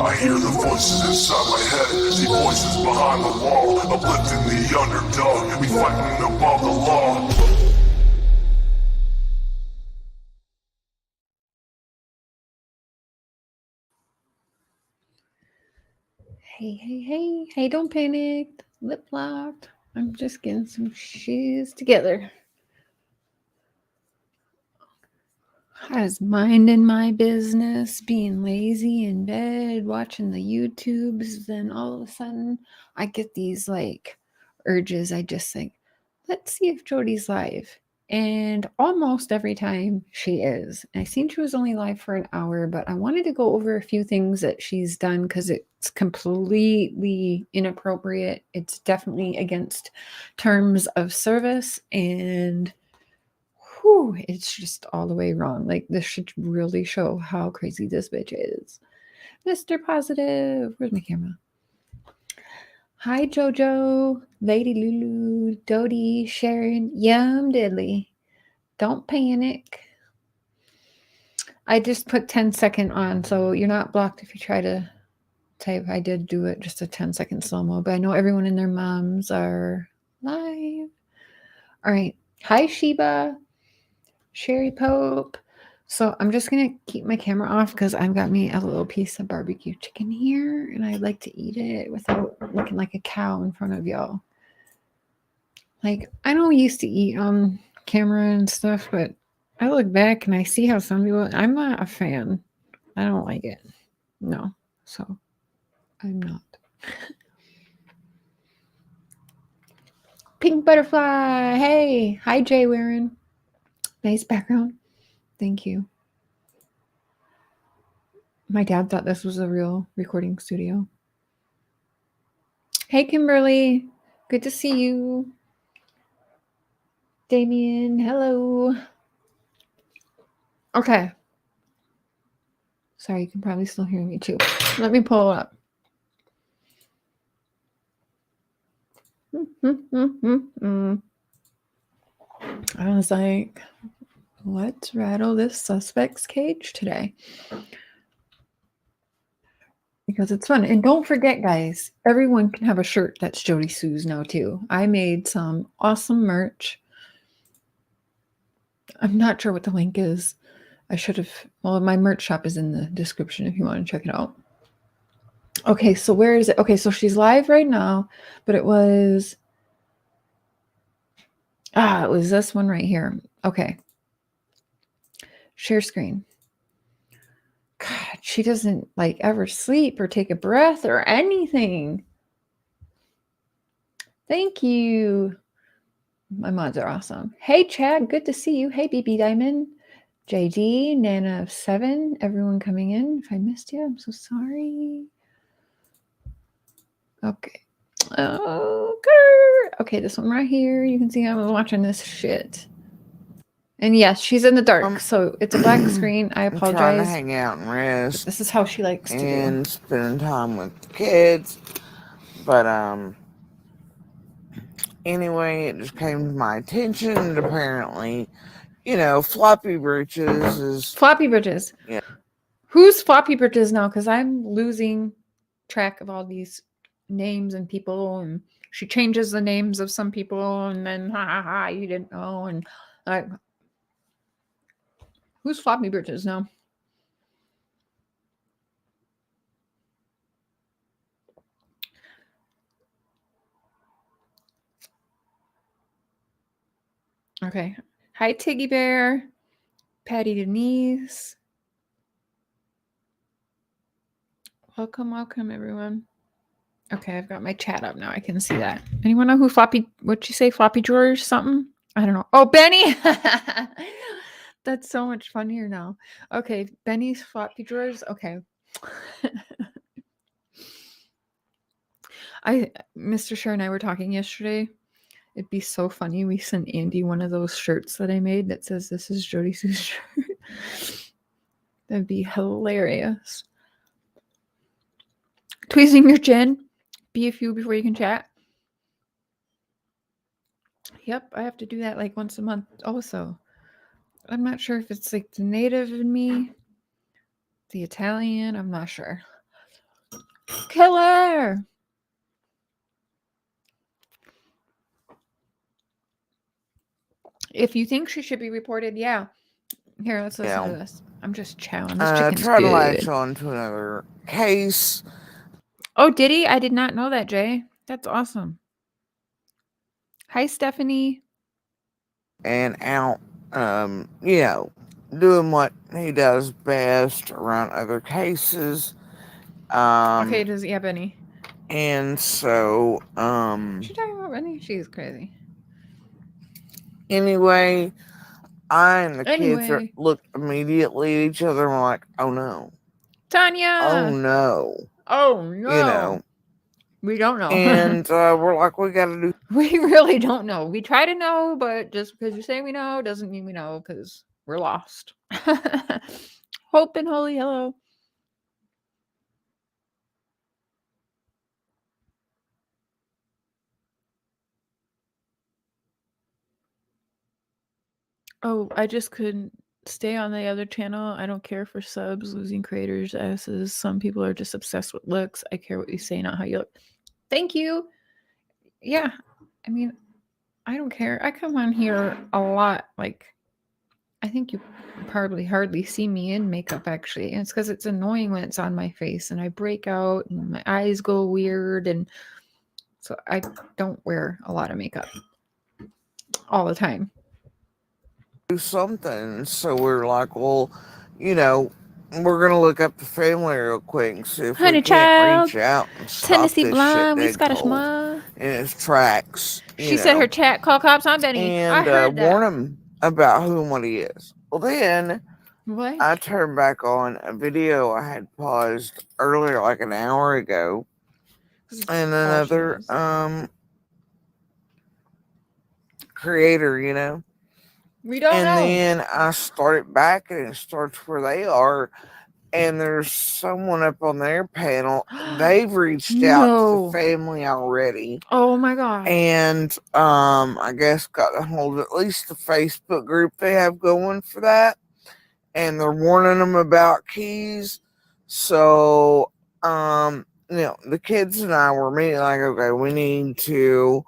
I hear the voices inside my head, see voices behind the wall, uplifting the underdog, we fighting above the law. Hey, don't panic. Lip locked. I'm just getting some shoes together. I was minding my business, being lazy in bed, watching the YouTubes. Then all of a sudden, I get these like urges. I just think, let's see if Jodi's live. And almost every time she is. I seen she was only live for an hour, but I wanted to go over a few things that she's done because it's completely inappropriate. It's definitely against terms of service, and it's just all the way wrong. Like, this should really show how crazy this bitch is. Mr. Positive. Where's my camera? Hi, Jojo, Lady Lulu, Dodie, Sharon, Yum Diddly. Don't panic. I just put 10-second on, so you're not blocked if you try to type. I did do it just a 10-second slow-mo, but I know everyone and their moms are live. All right. Hi, Sheba. Sherry Pope. So I'm just going to keep my camera off because I've got me a little piece of barbecue chicken here, and I'd like to eat it without looking like a cow in front of y'all. Like, I don't used to eat on camera and stuff, but I look back and I see how some people, I'm not a fan. I don't like it. No. So I'm not. Pink butterfly. Hey. Hi, Jay Warren. Nice background. Thank you. My dad thought this was a real recording studio. Hey, Kimberly. Good to see you. Damien, hello. Okay. Sorry, you can probably still hear me too. Let me pull it up. I was like, let's rattle this suspect's cage today. Because it's fun. And don't forget, guys, everyone can have a shirt that's JODISUE's now too. I made some awesome merch. I'm not sure what the link is. I should have, well, my merch shop is in the description if you want to check it out. Okay, so where is it? Okay, so she's live right now, but it was this one right here. Okay. Share screen. God, she doesn't like ever sleep or take a breath or anything. Thank you. My mods are awesome. Hey, Chad, good to see you. Hey, BB Diamond, JD, Nana7, everyone coming in. If I missed you, I'm so sorry. Okay. Okay, this one right here. You can see I was watching this shit. And yes, she's in the dark, so it's a black screen. I apologize. I'm trying to hang out and rest. This is how she likes to do. And spend time with the kids. But, anyway, it just came to my attention that apparently, Floppy Britches is... Floppy Britches. Yeah. Who's Floppy Britches now? Because I'm losing track of all these names and people, and she changes the names of some people, and then you didn't know, and who's Floppy Britches now? Okay. Hi, Tiggy Bear. Patty Denise. Welcome, everyone. Okay, I've got my chat up now. I can see that. Anyone know who what'd you say, Floppy Drawers something? I don't know. Oh, Benny! That's so much funnier now. Okay, Benny's Floppy Drawers. Okay. Mr. Cher and I were talking yesterday. It'd be so funny. We sent Andy one of those shirts that I made that says this is JODISUE's shirt. That'd be hilarious. Tweezing your chin. Be a few before you can chat. Yep, I have to do that like once a month also. I'm not sure if it's like the native in me, the Italian, I'm not sure. killer. If you think she should be reported, yeah. Here, let's listen to this. I'm just chowing. This chicken's trying to good. latch on to another case. Oh, did he? I did not know that, Jay. That's awesome. Hi, Stephanie. And out, you know, doing what he does best around other cases. Okay, does he have any? And so, She talking about Benny? She's crazy. Anyway, I and the kids looked immediately at each other and were like, oh no. Tanya! Oh no. Oh no. You know. We don't know. And we're like, we gotta do. We really don't know. We try to know, but just because you say we know doesn't mean we know because we're lost. Hope and holy hello. Oh, I just couldn't stay on the other channel. I don't care for subs, losing creators, asses. Some people are just obsessed with looks. I care what you say, not how you look. Thank you. Yeah. I mean, I don't care. I come on here a lot. Like, I think you probably hardly see me in makeup, actually. And it's because it's annoying when it's on my face and I break out and my eyes go weird. And so I don't wear a lot of makeup all the time. Do something. So we're like, well, you know, we're gonna look up the family real quick and see if we can't reach out and stop Tennessee this Blonde, we shit Scottish dead cold Ma. in its tracks. She said her chat call cops on Benny. And I heard that. warn him about who and what he is. Well, then What? I turned back on a video I had paused earlier, like an hour ago, and another creator, you know. We don't know. And then I started back and it starts where they are. And there's someone up on their panel. They've reached out to the family already. Oh my god. And I guess got a hold of at least the Facebook group they have going for that. And they're warning them about keys. So you know, the kids and I were meeting like, okay, we need to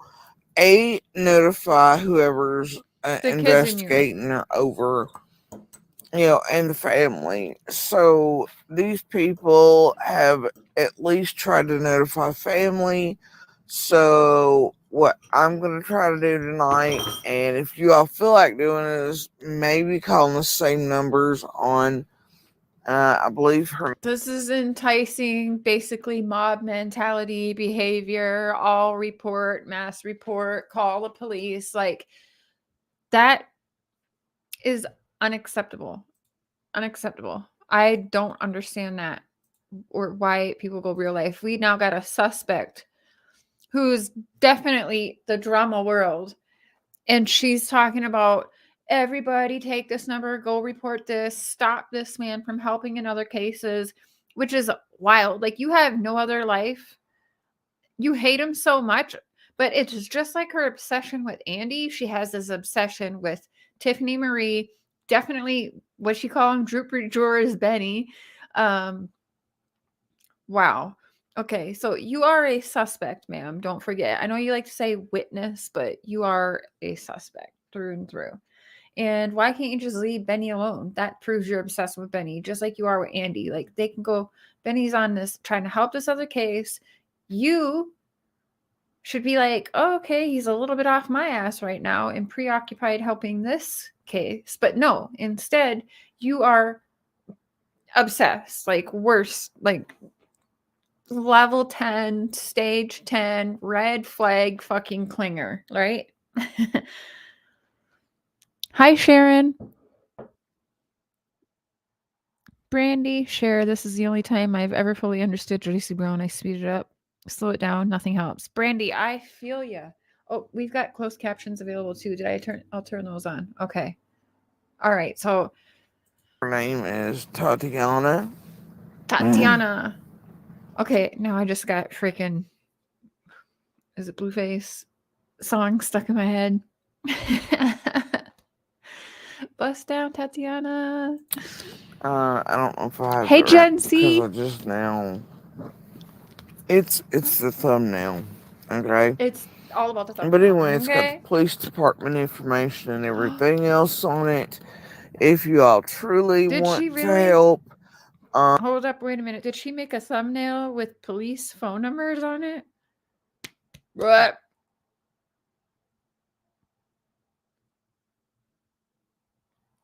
notify whoever's investigating over, you know, and the family. So these people have at least tried to notify family. So what I'm going to try to do tonight, and if you all feel like doing it, is maybe calling the same numbers on, I believe her. This is enticing, basically mob mentality behavior, all report, mass report, call the police. Like, that is unacceptable. Unacceptable. I don't understand that or why people go real life. We now got a suspect who's definitely the drama world. And she's talking about everybody take this number, go report this, stop this man from helping in other cases, which is wild. Like, you have no other life. You hate him so much, but it's just like her obsession with Andy. She has this obsession with Tiffany Marie, definitely what she call him, Drooper Drawers Benny. Wow. Okay, so you are a suspect, ma'am. Don't forget. I know you like to say witness, but you are a suspect through and through. And why can't you just leave Benny alone? That proves you're obsessed with Benny, just like you are with Andy. Like, they can go, Benny's on this, trying to help this other case. You should be like, oh, okay, he's a little bit off my ass right now and preoccupied helping this case. But no, instead, you are obsessed, like worse, like level 10, stage 10, red flag fucking clinger, right? Hi, Sharon. Brandy, Cher, this is the only time I've ever fully understood JODISUE Brown. I speed it up, slow it down, nothing helps. Brandy, I feel ya. Oh, we've got closed captions available too. I'll turn those on. Okay. All right, so Her name is Tatiana. Tatiana. Okay, now I just got freaking, is it Blueface song stuck in my head? Bust down, Tatiana. I don't know if I have. Hey, Gen C. Because I just now It's the thumbnail. Okay. It's all about the But thumbnail. anyway, it's got the Okay. police department information and everything else on it. If you all truly Did she want to really? help, Hold up, wait a minute. Did she make a thumbnail with police phone numbers on it? What?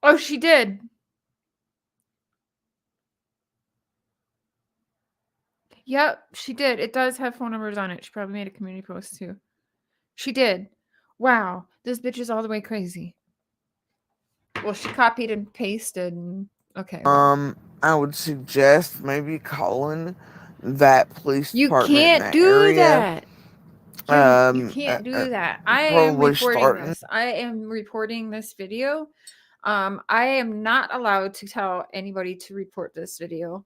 Oh, she did. Yep, she did. It does have phone numbers on it. She probably made a community post too. She did. Wow, this bitch is all the way crazy. Well, she copied and pasted. And, okay. Well. I would suggest maybe calling that police You department in can't that do area. that. You can't do that. I am Probably reporting starting. this. I am reporting this video. I am not allowed to tell anybody to report this video.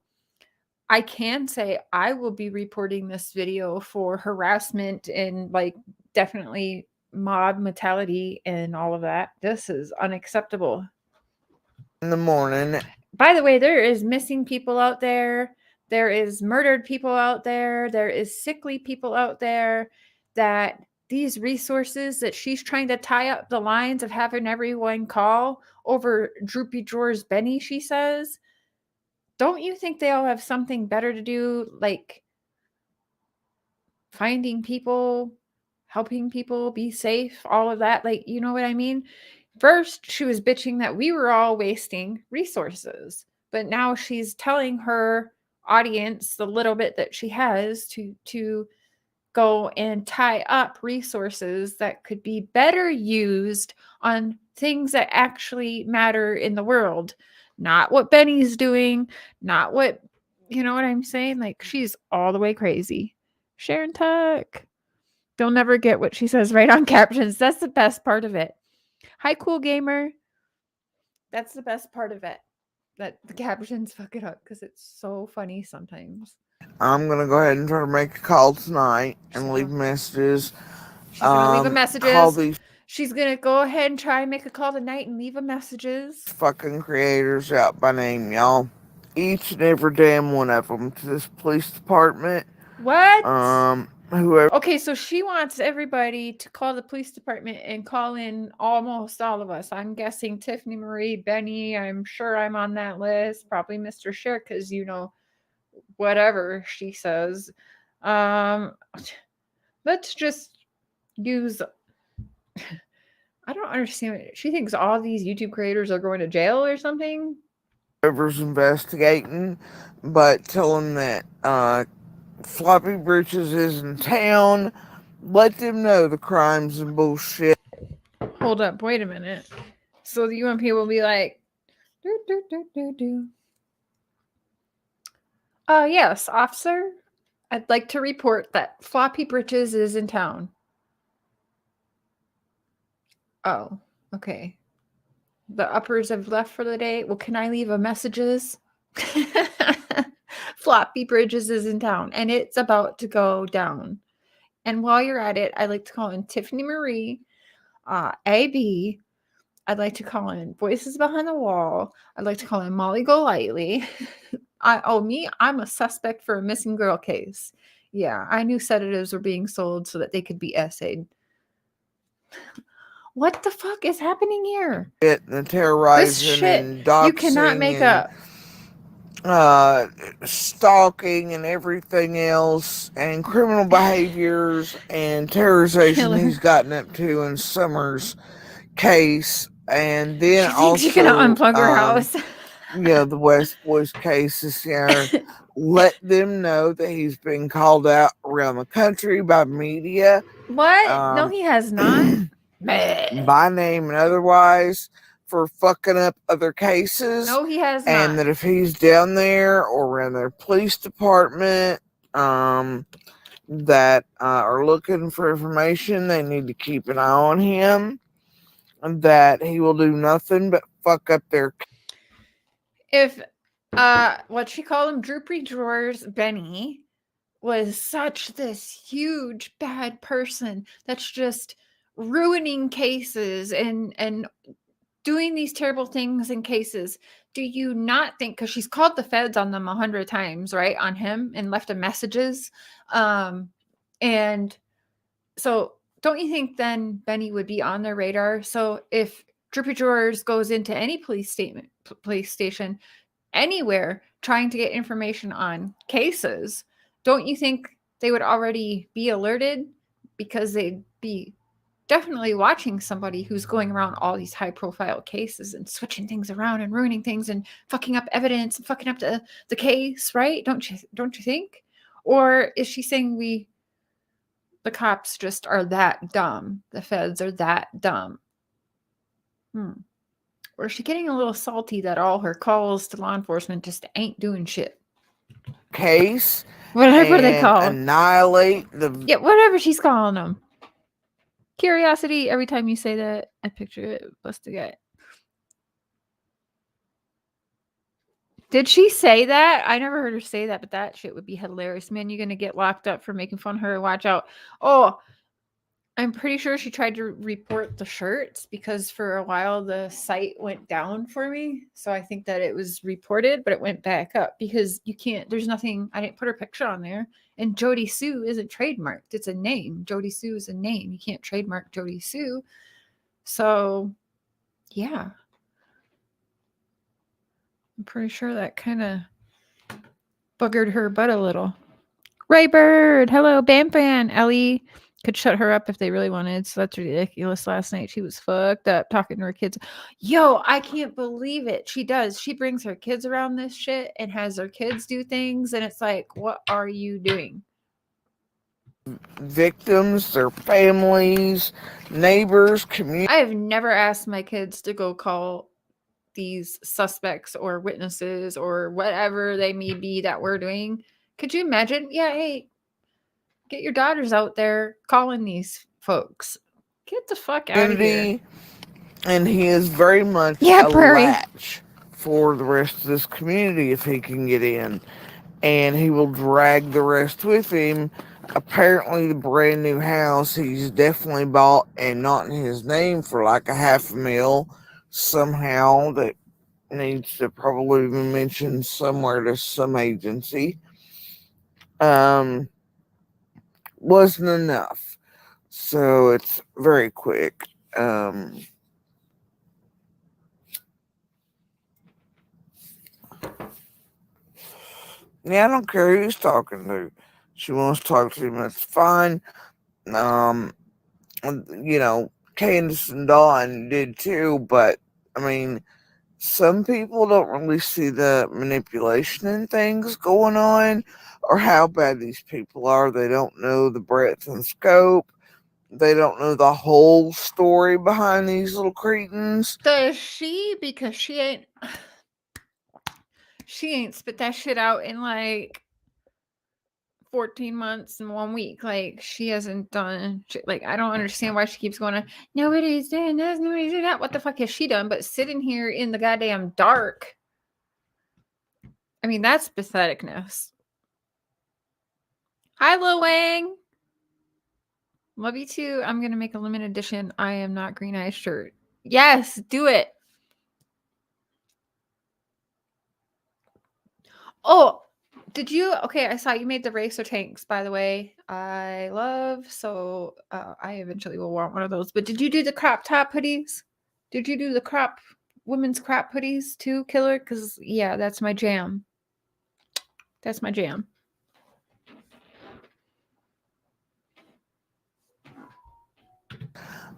I can say I will be reporting this video for harassment and like definitely mob mentality and all of that. This is unacceptable. In the morning. By the way, there is missing people out there. There is murdered people out there. There is sickly people out there that these resources that she's trying to tie up the lines of having everyone call over Droopy Drawers Benny, she says. Don't you think they all have something better to do, like finding people, helping people be safe, all of that? Like, you know what I mean? First, she was bitching that we were all wasting resources, but now she's telling her audience the little bit that she has to go and tie up resources that could be better used on things that actually matter in the world, not what Benny's doing, not what, you know what I'm saying? Like, she's all the way crazy. Sharon Tuck. They'll never get what she says right on captions. That's the best part of it. Hi, cool gamer. That's the best part of it. That the captions fuck it up because it's so funny sometimes. I'm gonna go ahead and try to make a call tonight and leave messages. She's gonna leave a Call messages. these She's gonna go ahead and try and make a call tonight and leave a messages. fucking creators out by name, y'all. Each and every damn one of them to this police department. What? Whoever. Okay, so she wants everybody to call the police department and call in almost all of us. I'm guessing Tiffany Marie, Benny. I'm sure I'm on that list. Probably Mr. Cher, because you know, whatever she says. Let's just use. I don't understand. She thinks all these YouTube creators are going to jail or something. Whoever's investigating, but tell them that Floppy Britches is in town. Let them know the crimes and bullshit. Hold up, wait a minute. So the UMP will be like, yes, officer. I'd like to report that Floppy Britches is in town. Oh, okay. The uppers have left for the day. Well, can I leave a messages? Floppy Bridges is in town and it's about to go down. And while you're at it, I'd like to call in Tiffany Marie, AB. I'd like to call in Voices Behind the Wall. I'd like to call in Molly Golightly. I'm a suspect for a missing girl case. Yeah, I knew sedatives were being sold so that they could be essayed. What the fuck is happening here? And terrorizing This shit and doxing you cannot make and, up. Stalking and everything else, and criminal behaviors and terrorization Killer. he's gotten up to in Summer's case, and then She thinks also she's gonna unplug her house. The West Boys case this year. Let them know that he's been called out around the country by media. What? No, he has not. By name and otherwise, for fucking up other cases. No, he has and not. that if he's down there or around their police department that are looking for information, they need to keep an eye on him, and that he will do nothing but fuck up their. If what she called him, Droopy Drawers Benny, was such this huge bad person that's just ruining cases and doing these terrible things in cases, do you not think, because she's called the feds on them 100 times, right, on him, and left him messages, and so don't you think then Benny would be on their radar? So if Drippy Drawers goes into any police station anywhere trying to get information on cases, don't you think they would already be alerted, because they'd be definitely watching somebody who's going around all these high profile cases and switching things around and ruining things and fucking up evidence and fucking up the case, right? Don't you think? Or is she saying the cops just are that dumb? The feds are that dumb? Or is she getting a little salty that all her calls to law enforcement just ain't doing shit? Case. Whatever they call them. Annihilate the. Yeah, whatever she's calling them. Curiosity, every time you say that, I picture it. Bust a gut. Did she say that? I never heard her say that, but that shit would be hilarious. Man, you're going to get locked up for making fun of her. Watch out. Oh, I'm pretty sure she tried to report the shirts, because for a while the site went down for me. So I think that it was reported, but it went back up because you can't, there's nothing, I didn't put her picture on there. And JODISUE isn't trademarked. It's a name. JODISUE is a name. You can't trademark JODISUE. So yeah. I'm pretty sure that kind of buggered her butt a little. Ray Bird, hello, Bam Fan. Ellie could shut her up if they really wanted. So that's ridiculous. Last night she was fucked up talking to her kids. Yo, I can't believe it. She does. She brings her kids around this shit and has her kids do things. And it's like, what are you doing? Victims, their families, neighbors, community. I have never asked my kids to go call these suspects or witnesses or whatever they may be that we're doing. Could you imagine? Yeah, hey, get your daughters out there calling these folks. Get the fuck out of here. And he is very much a Prairie. Latch for the rest of this community if he can get in. And he will drag the rest with him. Apparently the brand new house he's definitely bought and not in his name for like $500,000 somehow, that needs to probably be mentioned somewhere to some agency. Wasn't enough. So it's very quick. Yeah, I don't care who he's talking to. She wants to talk to him, that's fine. Candace and Dawn did too, but I mean, some people don't really see the manipulation and things going on, or how bad these people are. They don't know the breadth and scope. They don't know the whole story behind these little cretins. Does she? Because she ain't spit that shit out in like 14 months and 1 week. Like, she hasn't done shit. Like, I don't understand why she keeps going on. Nobody's doing this, nobody's doing that. What the fuck has she done but sitting here in the goddamn dark? I mean, that's patheticness. Hi, Lil Wang. Love you too. I'm gonna make a limited edition I am not green eyes shirt. Yes, do it. Oh, did you? Okay, I saw you made the racer tanks, by the way. I love, so I eventually will want one of those. But did you do the crop top hoodies? Did you do the women's crop hoodies too, Killer? Because yeah, that's my jam. That's my jam.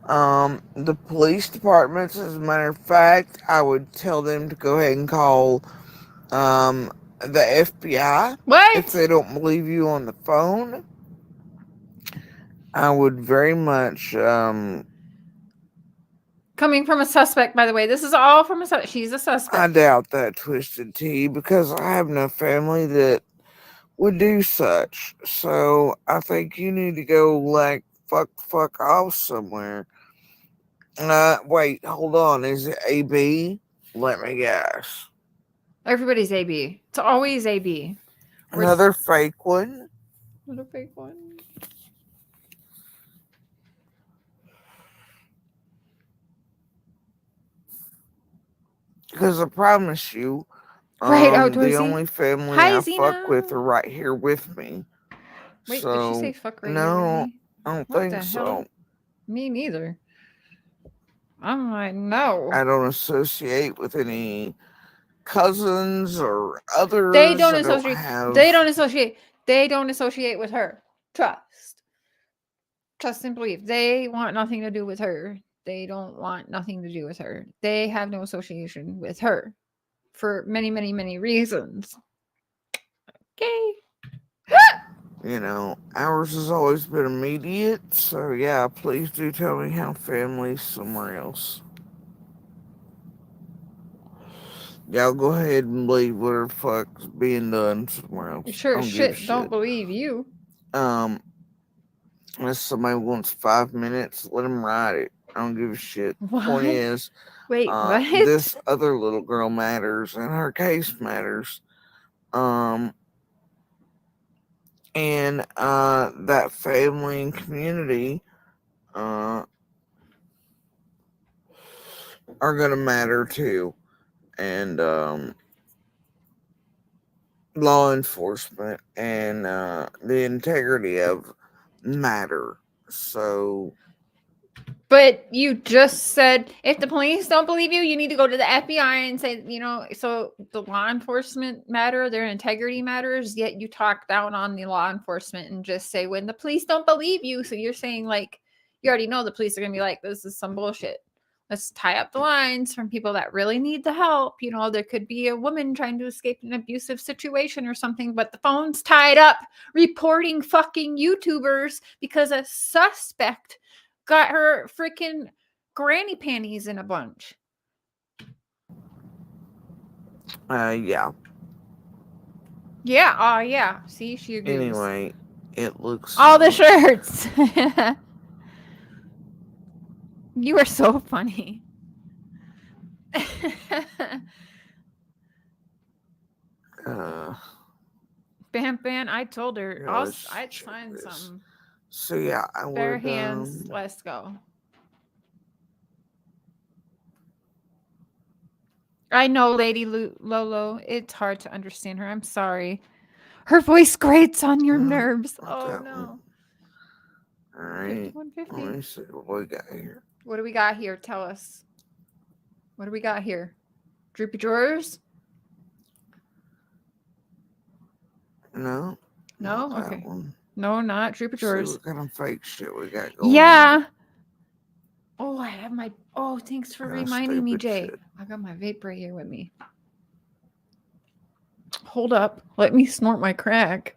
The police departments, as a matter of fact, I would tell them to go ahead and call the FBI. What? If they don't believe you on the phone. I would very much coming from a suspect, by the way. This is all from a suspect. She's a suspect. I doubt that, Twisted Tea, because I have no family that would do such. So I think you need to go like fuck off somewhere. Wait, hold on. Is it AB? Let me guess. Everybody's AB. It's always AB. Another fake one. Another fake one. Because I promise you, Right, the outdoorsy. only family Hi, I fuck with Zena. are right here with me. Wait, did she say So, fuck right here with no, me? I don't What think the so. hell? Me neither. I'm like, no. I don't associate with any cousins or others. They don't I don't associate. have. They don't associate. They don't associate with her. Trust. Trust and believe. They want nothing to do with her. They don't want nothing to do with her. They have no association with her for many, many, many reasons. Okay. You know, ours has always been immediate. So, yeah, please do tell me how family's somewhere else. Y'all go ahead and believe whatever fuck's being done somewhere else. Sure I as don't give a shit shit. don't believe you. Unless somebody wants 5 minutes, let them ride it. I don't give a shit. What? Point is, Wait, what? this other little girl matters, and her case matters. And that family and community are gonna matter too, and law enforcement and the integrity of matter. So, But you just said if the police don't believe you, you need to go to the FBI and say, so the law enforcement matter, their integrity matters, yet you talk down on the law enforcement and just say when the police don't believe you. So you're saying like you already know the police are gonna be like, this is some bullshit. Let's tie up the lines from people that really need the help. There could be a woman trying to escape an abusive situation or something, but the phone's tied up reporting fucking YouTubers because a suspect got her freaking granny panties in a bunch. yeah. Yeah, yeah. See, she agrees. Anyway, it looks all the shirts. You are so funny. Bam, I told her yeah, I'd sign something. So yeah, I Bare would. hands. Let's go. I know, Lady Lolo. It's hard to understand her. I'm sorry. Her voice grates on your nerves. Oh no. All right. 5150. Let me see what we got here. What do we got here? Tell us. What do we got here? Droopy drawers? No. No? Not Okay. that one. No, not droopy drawers. See what kind of fake shit we got going Yeah. on. Oh, I have my. Oh, thanks for reminding me, Jay. Shit. I got my vape right here with me. Hold up. Let me snort my crack.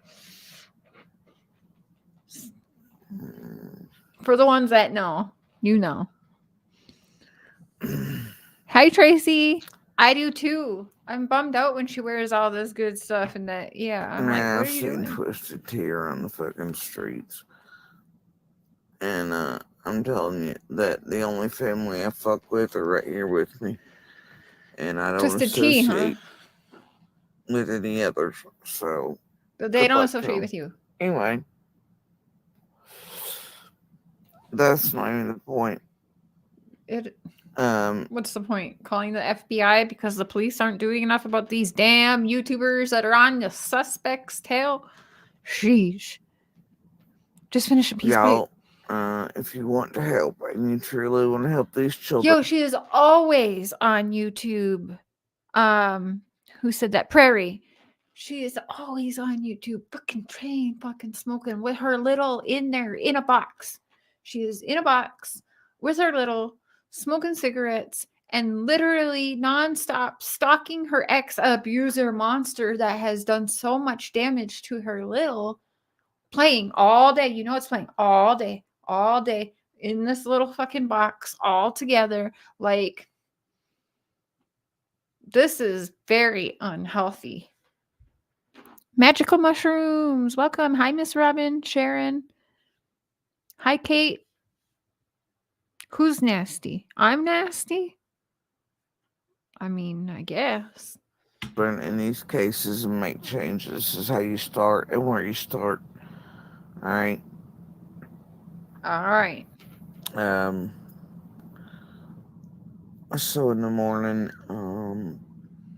For the ones that know, you know. Hi, Tracy. I do too. I'm bummed out when she wears all this good stuff and that. Yeah, I'm like, what are you doing? Twisted Tear on the fucking streets. And I'm telling you that the only family I fuck with are right here with me. And I don't Twisted Tea, huh? with any others. So They don't associate with you. Anyway. That's not even the point. What's the point? Calling the FBI because the police aren't doing enough about these damn YouTubers that are on the suspect's tail? Sheesh. Just finish a piece of Y'all, if you want to help and you truly want to help these children. Yo, she is always on YouTube. Who said that? Prairie. She is always on YouTube, fucking train, fucking smoking with her little in there in a box. She is in a box with her little smoking cigarettes and literally nonstop stalking her ex-abuser monster that has done so much damage to her little, playing all day. It's playing all day in this little fucking box all together. Like, this is very unhealthy. Magical mushrooms. Welcome. Hi, Miss Robin. Sharon. Hi, Kate. Who's nasty? I'm nasty? I mean, I guess. In these cases and make changes. This is how you start and where you start. All right. All right. So in the morning,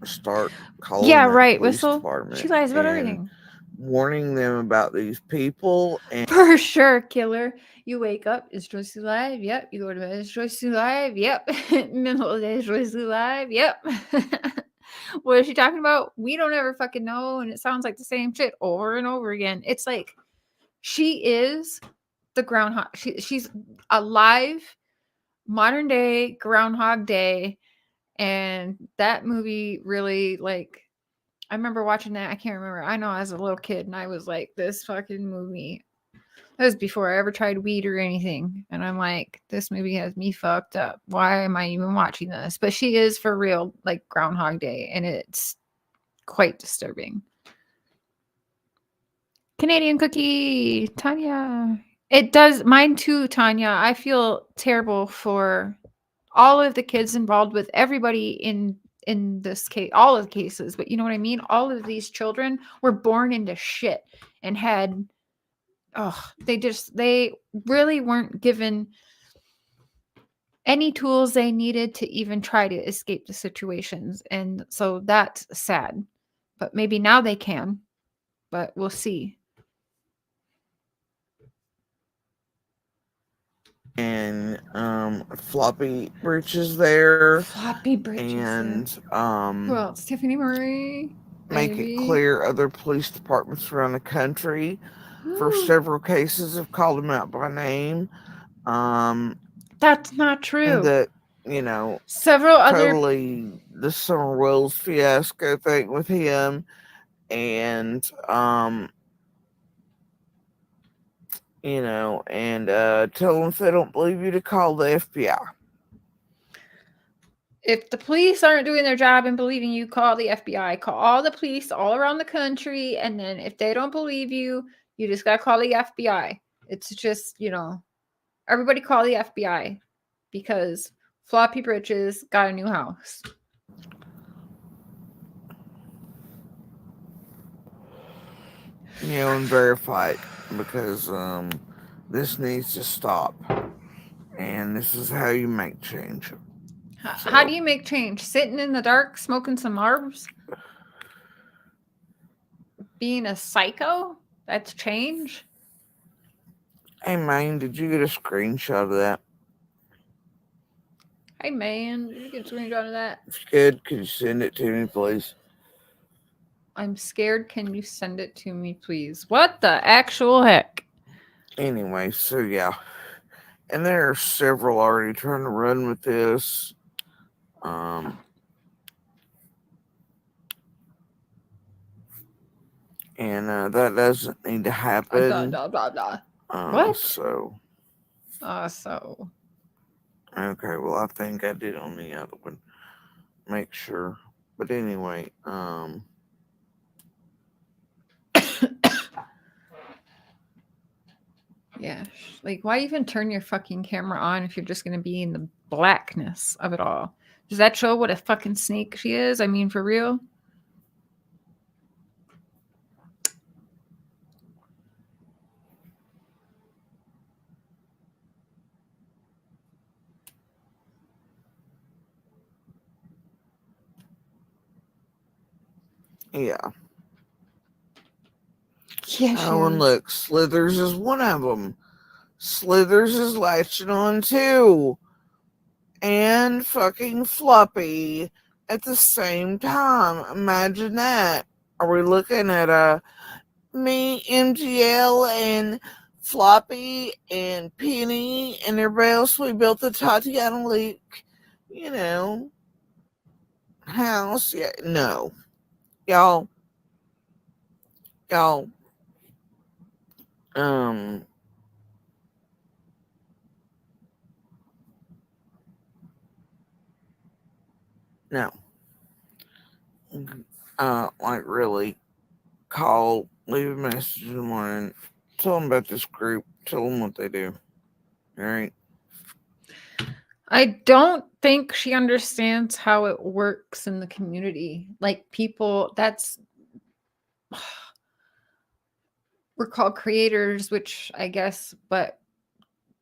start calling Yeah, that right, police Whistle. She department lies about and everything. warning them about these people. And For sure, killer. You wake up, is Joyce alive? Yep. You go to bed, is Joyce alive? Yep. Middle of the day, is Joyce alive? Yep. What is she talking about? We don't ever fucking know. And it sounds like the same shit over and over again. It's like she is the groundhog. She's alive, modern day Groundhog Day. And that movie really, like, I remember watching that. I can't remember. I know as a little kid, and I was like, this fucking movie. That was before I ever tried weed or anything. And I'm like, this movie has me fucked up. Why am I even watching this? But she is for real, like Groundhog Day, and it's quite disturbing. Canadian cookie, Tanya. It does mine too, Tanya. I feel terrible for all of the kids involved with everybody in this case, all of the cases, but you know what I mean? All of these children were born into shit and had they really weren't given any tools they needed to even try to escape the situations. And so that's sad. But maybe now they can, but we'll see. floppy britches there. Floppy britches. And Who else? Tiffany Murray. make it clear other police departments around the country for several cases have called him out by name. That's not true. And that, you know, several other totally the Summer Wells fiasco thing with him. And you know, and tell them if they don't believe you to call the FBI. If the police aren't doing their job and believing you, call the FBI. Call all the police all around the country. And then if they don't believe you, you just got to call the FBI. It's just, you know, everybody call the FBI because Floppy Britches got a new house. You know, and verify it because this needs to stop. And this is how you make change. How do you make change? Sitting in the dark, smoking some Marbs? Being a psycho? That's change? Hey, man, did you get a screenshot of that? Hey, man, did you get a screenshot of that? If you could you send it to me, please? I'm scared. Can you send it to me, please? What the actual heck? Anyway, so yeah. And there are several already trying to run with this. And that doesn't need to happen. Blah, blah, blah. What? So. So. Okay, well, I think I did on the other one. Make sure. But anyway, Yeah, like why even turn your fucking camera on if you're just going to be in the blackness of it all? Does that show what a fucking snake she is? I mean, for real? yeah. Yeah, Oh, and look, Slithers is one of them. Slithers is latching on too. And fucking Floppy at the same time. Imagine that. Are we looking at me, MGL, and Floppy, and Penny, and everybody else? We built the Tatiana Lake, you know, house. Yeah, no. Y'all, no. Like really, call, leave a message in the morning, tell them about this group, tell them what they do. All right. I don't think she understands how it works in the community. Like people, we're called creators, which I guess, but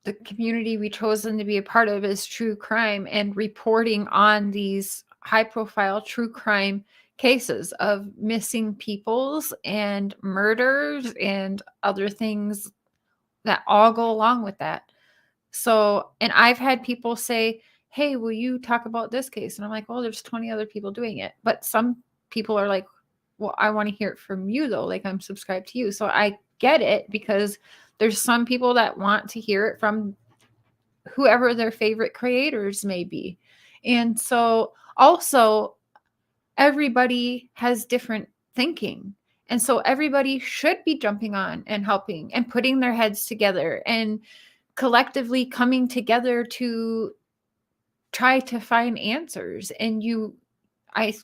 the community we chosen to be a part of is true crime and reporting on these high profile true crime cases of missing peoples and murders and other things that all go along with that. So, and I've had people say, hey, will you talk about this case? And I'm like, well, there's 20 other people doing it. But some people are like, well, I want to hear it from you though. Like, I'm subscribed to you. So I get it, because there's some people that want to hear it from whoever their favorite creators may be. And so also, everybody has different thinking. And so everybody should be jumping on and helping and putting their heads together and collectively coming together to try to find answers. And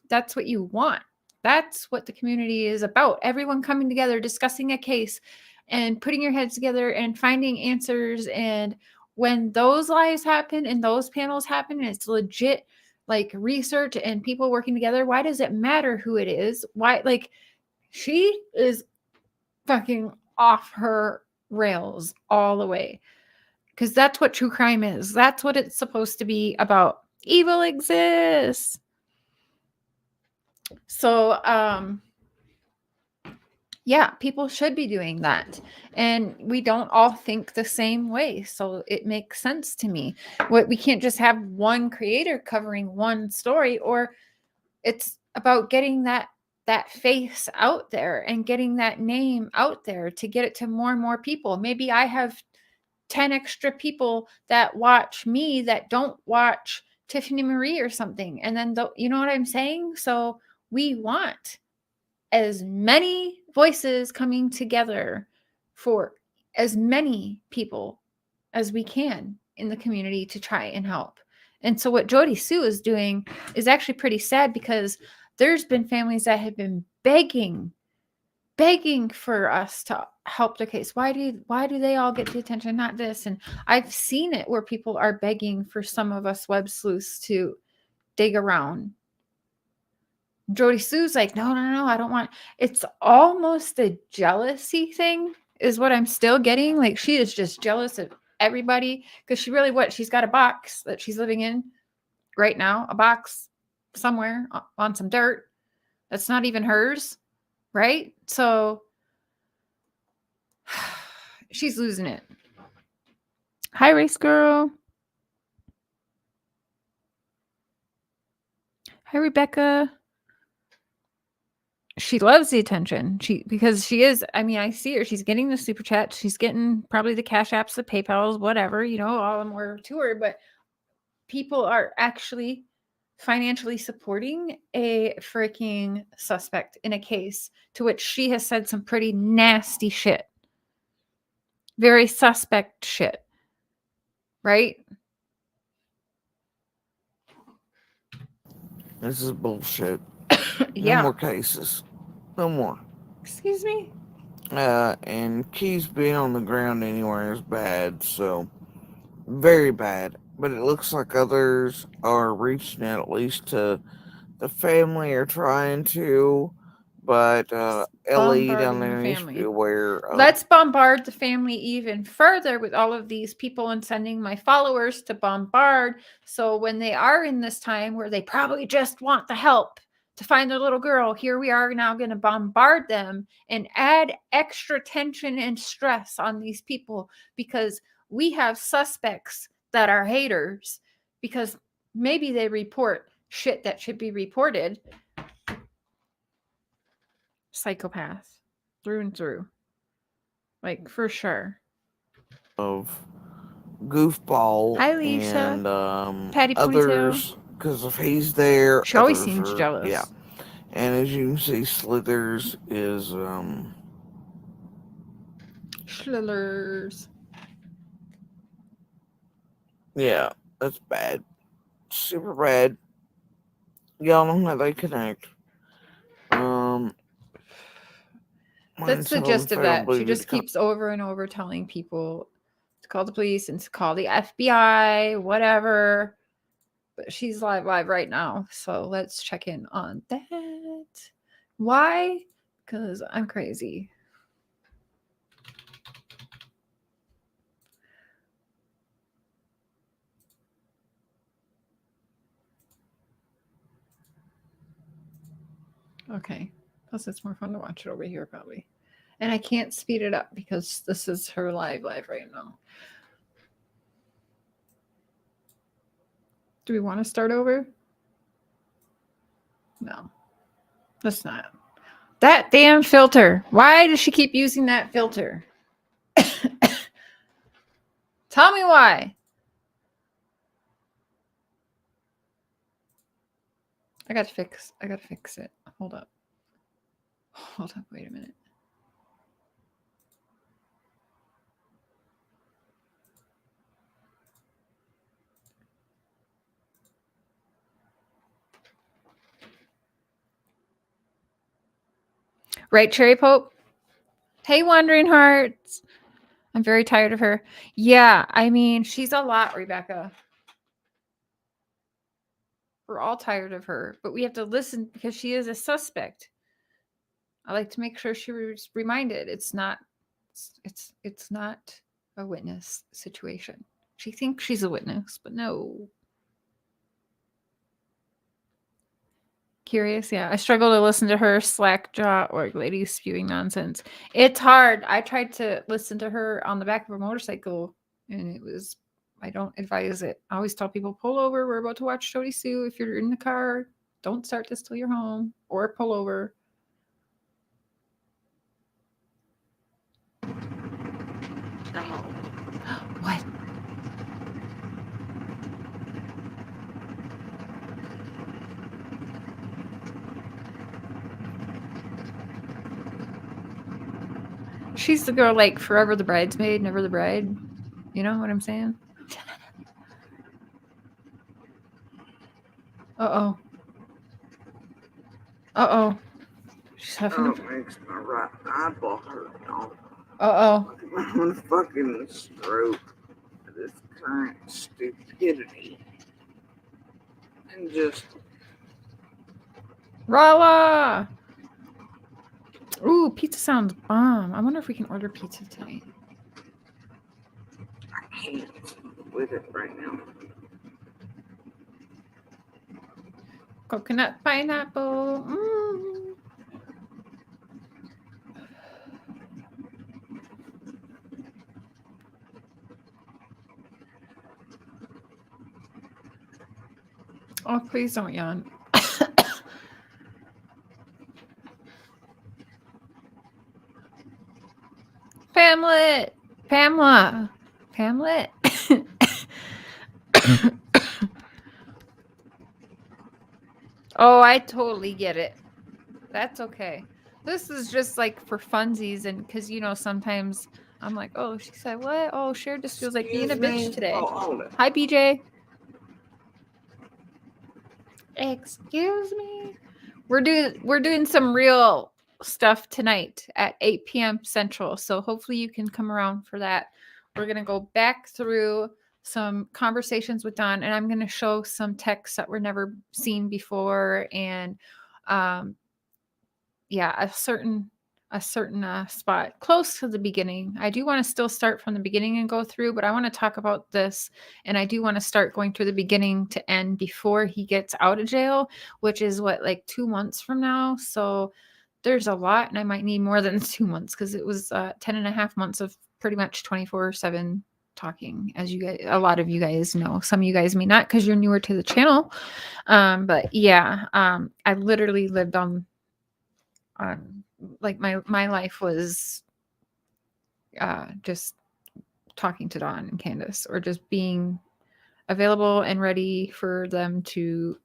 that's what you want. That's what the community is about. Everyone coming together, discussing a case and putting your heads together and finding answers. And when those lives happen and those panels happen, and it's legit like research and people working together, why does it matter who it is? Why, like, she is fucking off her rails all the way. Because that's what true crime is. That's what it's supposed to be about. Evil exists. So, yeah, people should be doing that. And we don't all think the same way. So it makes sense to me. We can't just have one creator covering one story, or it's about getting that face out there and getting that name out there to get it to more and more people. Maybe I have 10 extra people that watch me that don't watch Tiffany Marie or something. And then, you know what I'm saying? So we want as many voices coming together for as many people as we can in the community to try and help. And so what JODISUE is doing is actually pretty sad, because there's been families that have been begging for us to help their case. Why do they all get the attention, not this? And I've seen it where people are begging for some of us web sleuths to dig around. JODISUE's like, no, I don't want. It's almost a jealousy thing is what I'm still getting. Like, she is just jealous of everybody, because she's got a box that she's living in right now, a box somewhere on some dirt that's not even hers, right? So she's losing it. Hi, Race Girl. Hi, Rebecca. She loves the attention. Because she is, I mean, I see her. She's getting the super chat. She's getting probably the Cash Apps, the PayPals, whatever, all of them were to her. But people are actually financially supporting a freaking suspect in a case to which she has said some pretty nasty shit. Very suspect shit. Right? This is bullshit. Yeah. No more cases. No more. Excuse me? And keys being on the ground anywhere is bad, so very bad. But it looks like others are reaching out, at least to the family, or trying to. But Ellie down there needs to be aware of. Let's bombard the family even further with all of these people and sending my followers to bombard. So when they are in this time where they probably just want the help to find their little girl, here we are now going to bombard them and add extra tension and stress on these people, because we have suspects that are haters, because maybe they report shit that should be reported. Psychopath through and through, like, for sure. Of Goofball. Hi, Alicia. And Patty others, because if he's there, she always seems jealous. Yeah. And as you can see, Slithers is Schlillers. Yeah, that's bad. Super bad. Y'all know how they connect. That's the gist of that. She just keeps over and over telling people to call the police and to call the FBI, whatever. But she's live right now. So let's check in on that. Why? Because I'm crazy. Okay. Plus, it's more fun to watch it over here, probably. And I can't speed it up because this is her live right now. Do we want to start over? No. Let's not. That damn filter. Why does she keep using that filter? Tell me why. I gotta fix it. Hold up. Wait a minute. Right, Cherry Pope? Hey, Wandering Hearts. I'm very tired of her. Yeah, I mean, she's a lot, Rebecca. We're all tired of her, but we have to listen because she is a suspect. I like to make sure she was reminded it's not a witness situation. She thinks she's a witness, but no. Curious, yeah. I struggle to listen to her slack jaw or lady spewing nonsense. It's hard. I tried to listen to her on the back of a motorcycle, and I don't advise it. I always tell people, pull over. We're about to watch JODISUE. If you're in the car, don't start this till you're home, or pull over. What? She's the girl like forever the bridesmaid, never the bride. You know what I'm saying? Uh-oh. Uh-oh. She's having It makes my right eyeball hurt, y'all. Uh-oh. I'm gonna fucking stroke this current stupidity. And just... Rala! Ooh, pizza sounds bomb. I wonder if we can order pizza tonight. I can't with it right now. Coconut pineapple. Oh, please don't yawn. Pamela. Oh, I totally get it. That's okay. This is just like for funsies, and because sometimes I'm like, oh, she said what? Oh, Cher just feels like being a bitch today. Hi, BJ. Excuse me. We're doing some real stuff tonight at 8 p.m. Central, so hopefully you can come around for that. We're gonna go back through some conversations with Don, and I'm gonna show some texts that were never seen before, and a certain spot close to the beginning. I do want to still start from the beginning and go through, but I want to talk about this, and I do want to start going through the beginning to end before he gets out of jail, which is like 2 months from now. So there's a lot, and I might need more than 2 months because it was 10 and a half months of pretty much 24/7 talking, as a lot of you guys know. Some of you guys may not because you're newer to the channel, but yeah, I literally lived on like my life was just talking to Dawn and Candace, or just being available and ready for them to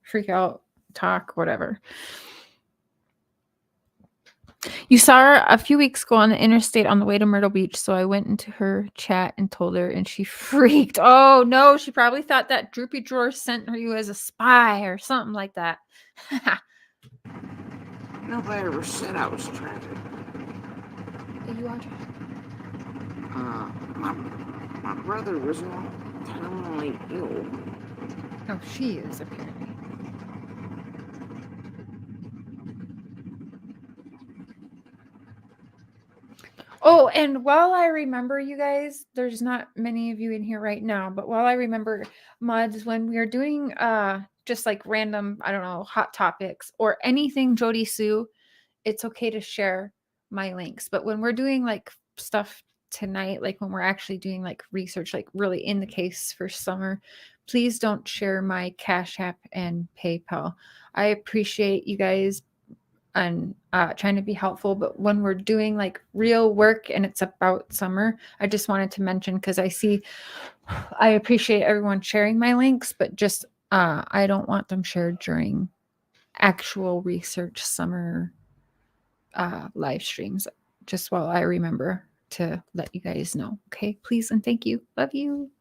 freak out, talk, whatever. You saw her a few weeks ago on the interstate on the way to Myrtle Beach, so I went into her chat and told her, and she freaked. Oh no, she probably thought that Droopy Drawer sent her you as a spy or something like that. Nobody ever said I was trafficked. You are trafficked. My brother was not terminally ill. Oh, she is apparently. Oh, and while I remember, you guys, there's not many of you in here right now, but while I remember, mods, when we are doing just like random, I don't know, hot topics or anything JODISUE, it's okay to share my links. But when we're doing like stuff tonight, like when we're actually doing like research, like really in the case for Summer, please don't share my Cash App and PayPal. I appreciate you guys and trying to be helpful, but when we're doing like real work and it's about Summer, I just wanted to mention, because I appreciate everyone sharing my links, but just I don't want them shared during actual research Summer live streams, just while I remember to let you guys know. Okay, please and thank you. Love you.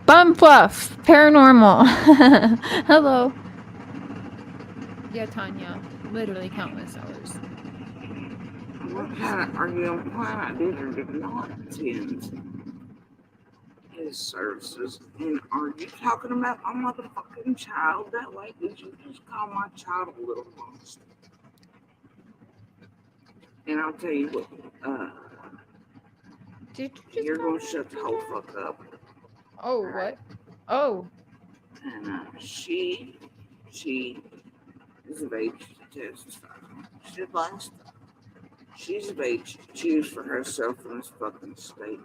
Bum Fluff Paranormal. Hello. Yeah, Tanya. Literally countless hours. What kind of arguing plan I did or did not attend his services? And are you talking about my motherfucking child that way? Did you just call my child a little monster? And I'll tell you what, Did you just you're gonna shut the whole fuck up. Oh, what? Oh. And she is of age to testify. She did last time. She's of age to choose for herself in this fucking state.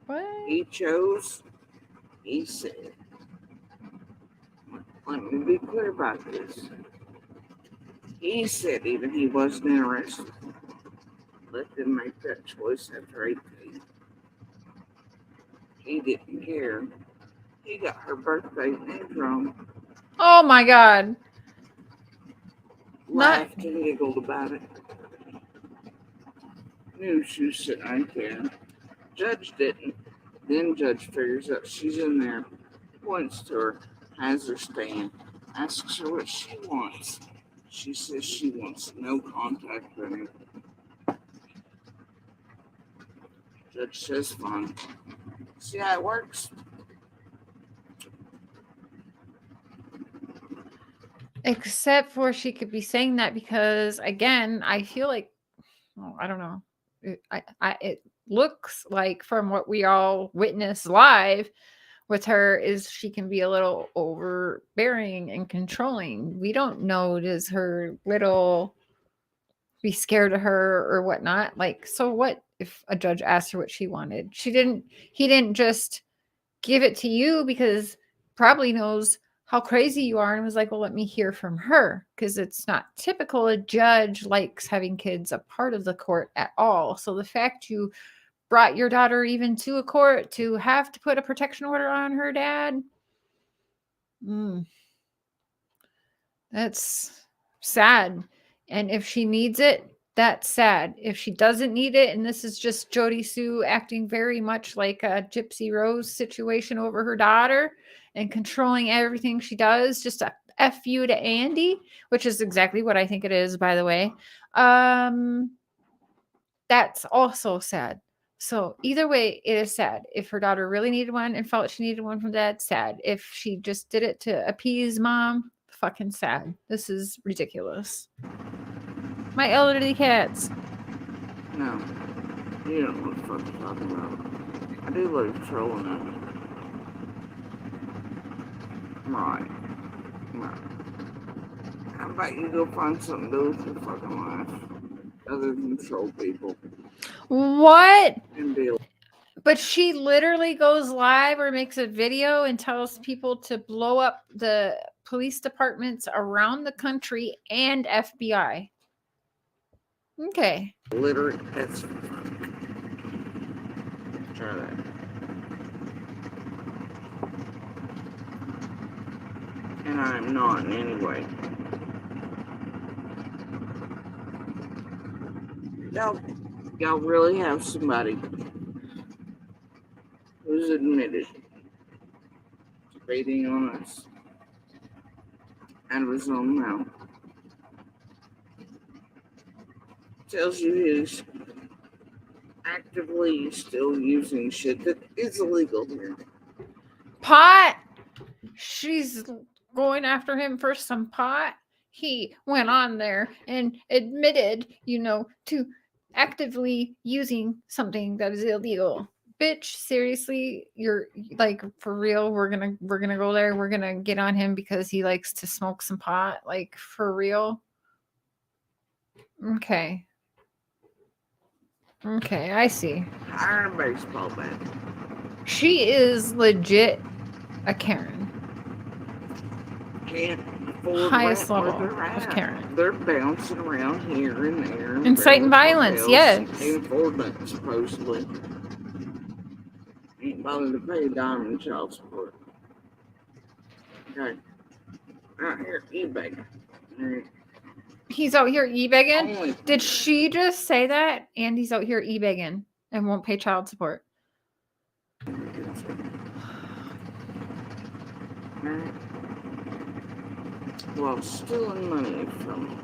What? He chose, he said. Let me be clear about this. He said even he wasn't interested. Let them make that choice after 18. He didn't care. He got her birthday name wrong. Oh my God. Laughed and giggled about it. Knew she was sitting right there. Judge didn't. Then Judge figures out she's in there, points to her, has her stand, asks her what she wants. She says she wants no contact with him. Judge says fine. See how it works? Except for she could be saying that because, again, I feel like, I don't know. It looks like from what we all witnessed live with her is she can be a little overbearing and controlling. We don't know, does her little be scared of her or whatnot? Like, so what if a judge asked her what she wanted? He didn't just give it to you because probably knows how crazy you are and was like, well, let me hear from her, because it's not typical a judge likes having kids a part of the court at all. So the fact you brought your daughter even to a court to have to put a protection order on her dad, that's sad. And if she needs it, that's sad. If she doesn't need it, and this is just JODISUE acting very much like a Gypsy Rose situation over her daughter and controlling everything she does, just a F you to Andy, which is exactly what I think it is, by the way. That's also sad. So either way, it is sad. If her daughter really needed one and felt she needed one from dad, sad. If she just did it to appease mom, fucking sad. This is ridiculous. My elderly cats. No. You don't know what the fuck you're talking about. I do love trolling them. Right. How about you go find something to do with your fucking life other than troll people? What? And be But she literally goes live or makes a video and tells people to blow up the police departments around the country and FBI. Okay. literate. That's try that. And I'm not in any way. Y'all really have somebody who's admitted to baiting on us out of his own mouth. Tells you he's actively still using shit that is illegal here. Pot. She's going after him for some pot. He went on there and admitted, to actively using something that is illegal. bitch, seriously, you're like for real, we're gonna go there, we're gonna get on him because he likes to smoke some pot, like for real. Okay, I see. Hire a baseball bat. She is legit a Karen. Can't afford Highest rent where level they're of at. Karen. They're bouncing around here and there. Inciting violence, yes. Can't afford that, supposedly. Ain't bothered to pay a dime in child support. Okay. Out here, eBay. He's out here e-begging? Only Did she just say that? And he's out here e-begging and won't pay child support. Well, stealing money from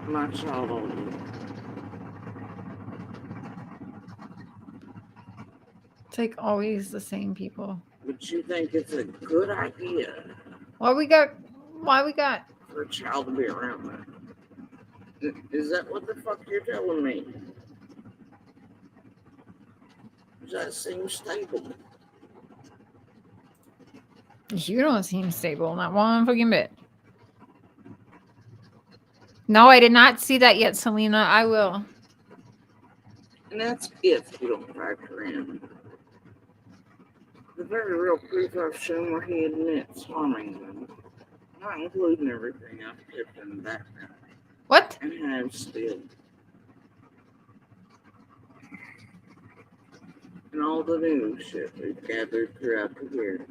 my child only. It's like always the same people. But you think it's a good idea Why we got for a child to be around that? Is that what the fuck you're telling me? Does that seem stable? You don't seem stable, not one fucking bit. No, I did not see that yet, Selena. I will. And that's if you don't factor in the very real proof I've shown where he admits harming them, not including everything I've kept in the background. What? And have still. And all the new shit we've gathered throughout the year.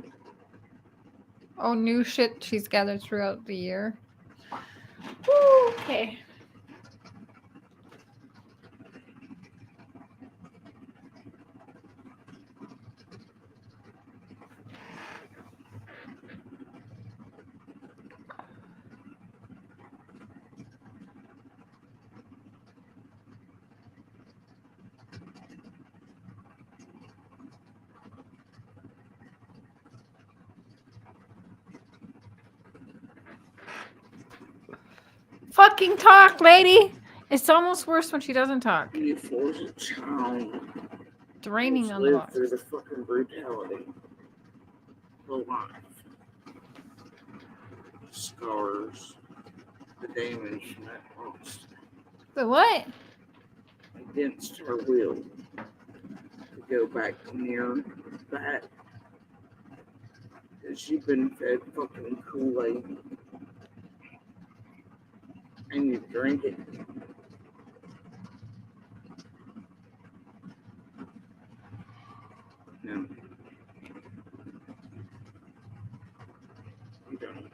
Oh, new shit she's gathered throughout the year. Woo, okay. Fucking talk, lady. It's almost worse when she doesn't talk. You force a child It's raining to on the live box. through the fucking brutality. The life. The scars. The damage from that monster. The what? Against her will. To go back near that. Because you've been fed fucking Kool-Aid. And you drink it. No. You don't.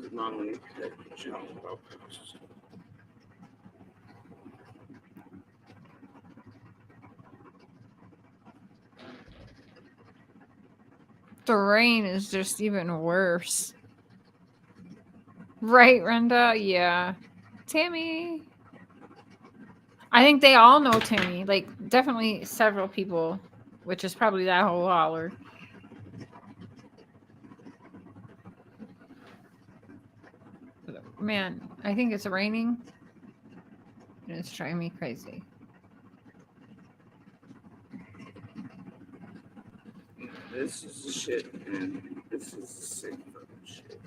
As long as you protect the child focus. The rain is just even worse. Right, Renda? Yeah. Tammy. I think they all know Tammy. Like, definitely several people, which is probably that whole holler. Man, I think it's raining. And it's driving me crazy. This is the shit, and this is the sick fucking shit.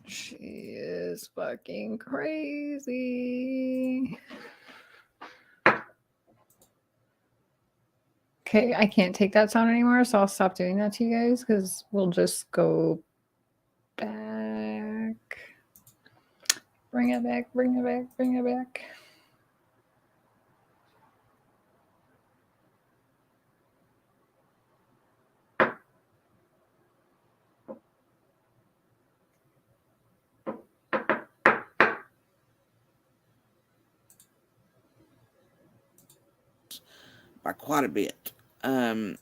She is fucking crazy. Okay, I can't take that sound anymore, so I'll stop doing that to you guys because we'll just go back. Bring it back, bring it back, bring it back. By quite a bit. And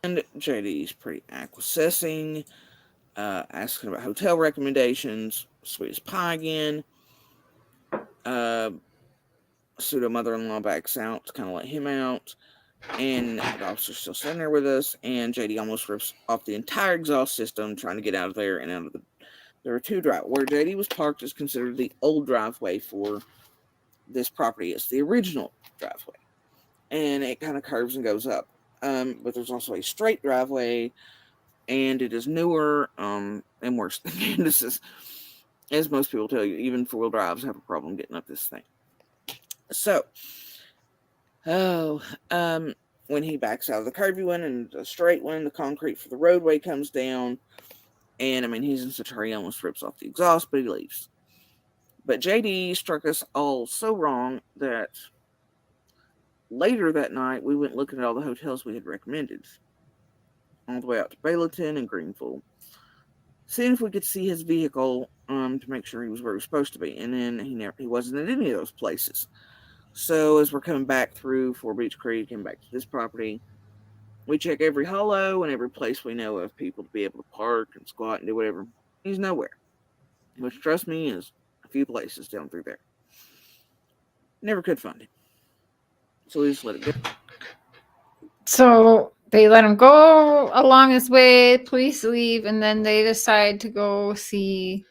JD's pretty acquiescing, asking about hotel recommendations, sweet as pie again. Pseudo mother-in-law backs out to kind of let him out, and the officer's still sitting there with us, and JD almost rips off the entire exhaust system trying to get out of there and out of the... There are two driveways. Where JD was parked is considered the old driveway for this property. It's the original driveway. and it kind of curves and goes up. But there's also a straight driveway, and it is newer and worse. This is, as most people tell you, even 4-wheel drives have a problem getting up this thing. So, when he backs out of the curvy one and the straight one, the concrete for the roadway comes down, and I mean, he's in such a hurry, he almost rips off the exhaust, but he leaves. But JD struck us all so wrong that later that night, we went looking at all the hotels we had recommended, all the way out to Bayleton and Greenville, seeing if we could see his vehicle to make sure he was where he was supposed to be. And then he wasn't at any of those places. So as we're coming back through Four Beach Creek and back to this property, we check every hollow and every place we know of people to be able to park and squat and do whatever. He's nowhere. Which, trust me, is a few places down through there. Never could find him. So we just let it go. So they let him go along his way, police leave, and then they decide to go see.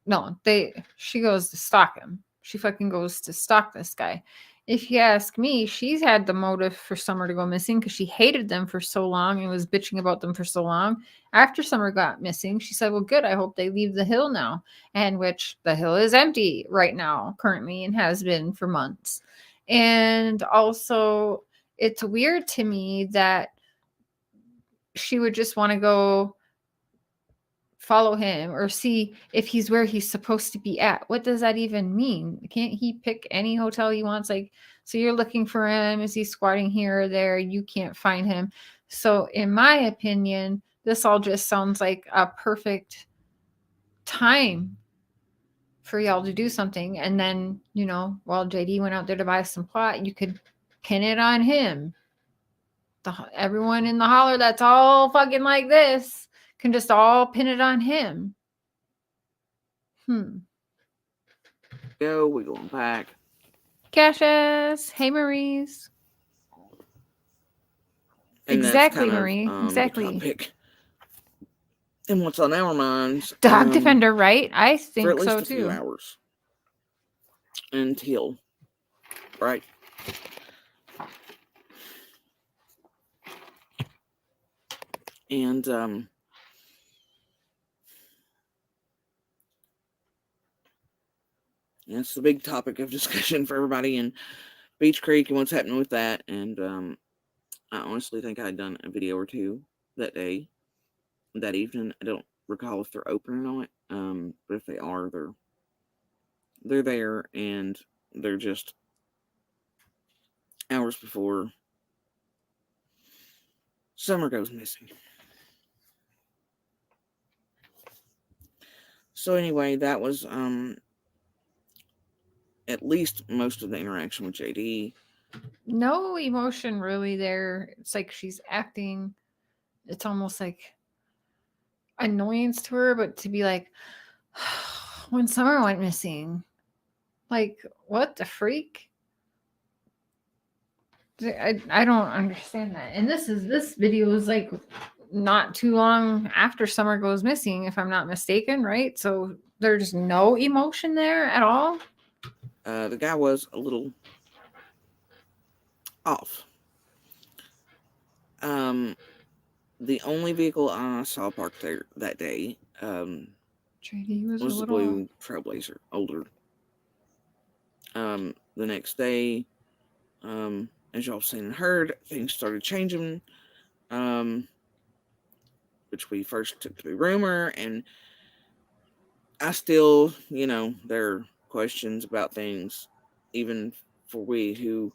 No, she goes to stalk him. She fucking goes to stalk this guy. If you ask me, she's had the motive for Summer to go missing because she hated them for so long and was bitching about them for so long. After Summer got missing, she said, well, good, I hope they leave the hill now. And which the hill is empty right now, currently, and has been for months. And also, it's weird to me that she would just want to go follow him or see if he's where he's supposed to be at. What does that even mean? Can't he pick any hotel he wants? Like, so you're looking for him. Is he squatting here or there? You can't find him. So in my opinion, this all just sounds like a perfect time for y'all to do something. And then, while JD went out there to buy some pot, you could pin it on him. Everyone in the holler that's all fucking like this can just all pin it on him. Go, we going back. Cassius, hey Maurice. And exactly, that's Marie. Exactly. Topic. And what's on our minds? Dog defender, right? I think for at least so a too. few hours until, right? And it's the big topic of discussion for everybody in Beach Creek and what's happening with that. And I honestly think I had done a video or two that day, that evening. I don't recall if they're open or not. But if they are, they're there, and they're just hours before Summer goes missing. So anyway, that was at least most of the interaction with JD. No emotion really there. It's like she's acting. It's almost like annoyance to her, but to be like, when Summer went missing, like, what the freak? I don't understand that. And this video is like not too long after Summer goes missing, if I'm not mistaken, right? So there's no emotion there at all. The guy was a little off. The only vehicle I saw parked there that day JD was the blue Trailblazer, older. The next day, as y'all seen and heard, things started changing, which we first took to be rumor, and I still, there are questions about things, even for we who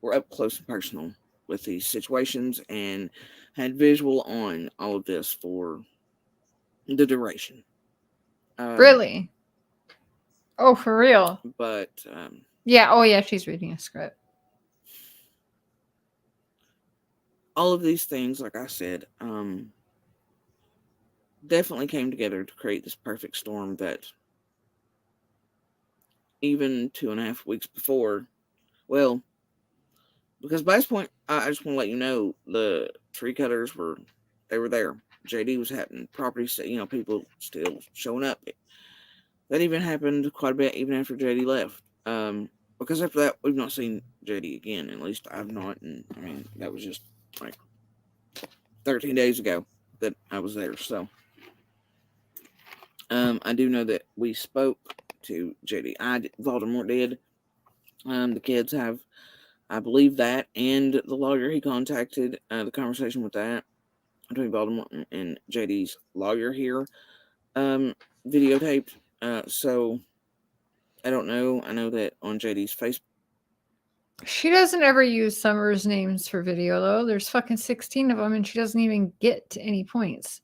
were up close and personal with these situations and had visual on all of this for the duration. Really? Oh, for real? But yeah. Oh, yeah. She's reading a script. All of these things, like I said, definitely came together to create this perfect storm that even 2.5 weeks before, well, because by this point, I just want to let you know, the tree cutters were there. JD was happening. Property, people still showing up. That even happened quite a bit even after JD left. because after that, we've not seen JD again. At least I've not. And I mean, that was just like 13 days ago that I was there. So, I do know that we spoke to JD. Voldemort did. The kids have, I believe that, and the lawyer he contacted, the conversation with that between Voldemort and JD's lawyer here, videotaped. So I don't know. I know that on JD's Facebook. She doesn't ever use Summer's names for video, though. There's fucking 16 of them, and she doesn't even get to any points.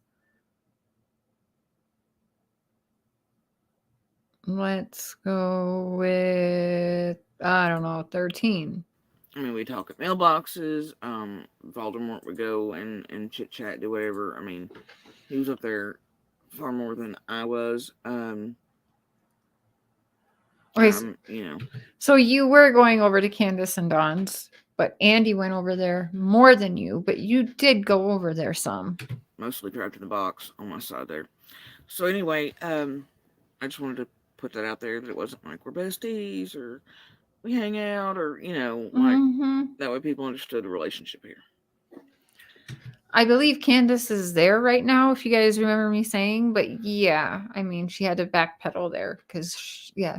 Let's go with, I don't know, 13. I mean, we talk at mailboxes. Voldemort would go and chit chat, do whatever. I mean, he was up there far more than I was. Okay, You know. So you were going over to Candace and Dawn's, but Andy went over there more than you, but you did go over there some. Mostly trapped in the box on my side there. So anyway, I just wanted to put that out there that it wasn't like we're besties or we hang out or, you know, like that way people understood the relationship here. I believe Candace is there right now, if you guys remember me saying, but yeah, I mean, she had to backpedal there because,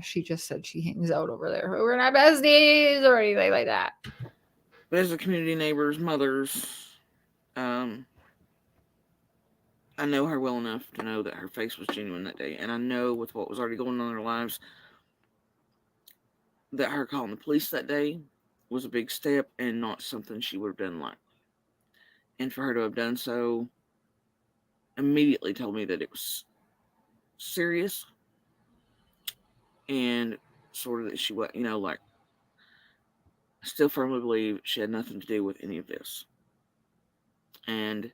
she just said she hangs out over there. But we're not besties or anything like that. But as a community neighbors, mothers, I know her well enough to know that her face was genuine that day. And I know with what was already going on in their lives, that her calling the police that day was a big step and not something she would have done lightly. And for her to have done so immediately told me that it was serious and sort of that she was, you know, like, I still firmly believe she had nothing to do with any of this. And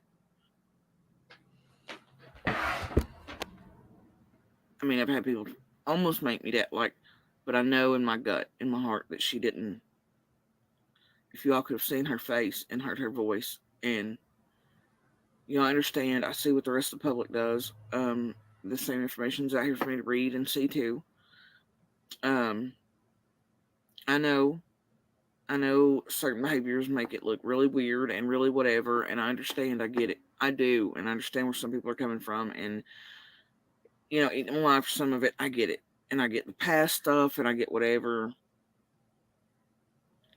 I mean, I've had people almost make me that, like, but I know in my gut, in my heart, that she didn't. If you all could have seen her face and heard her voice, and you know, I understand, I see what the rest of the public does. The same information's out here for me to read and see too. I know certain behaviors make it look really weird and really whatever, and I understand, I get it. I do, and I understand where some people are coming from, and you know, eating alive for some of it, I get it. And I get the past stuff, and I get whatever.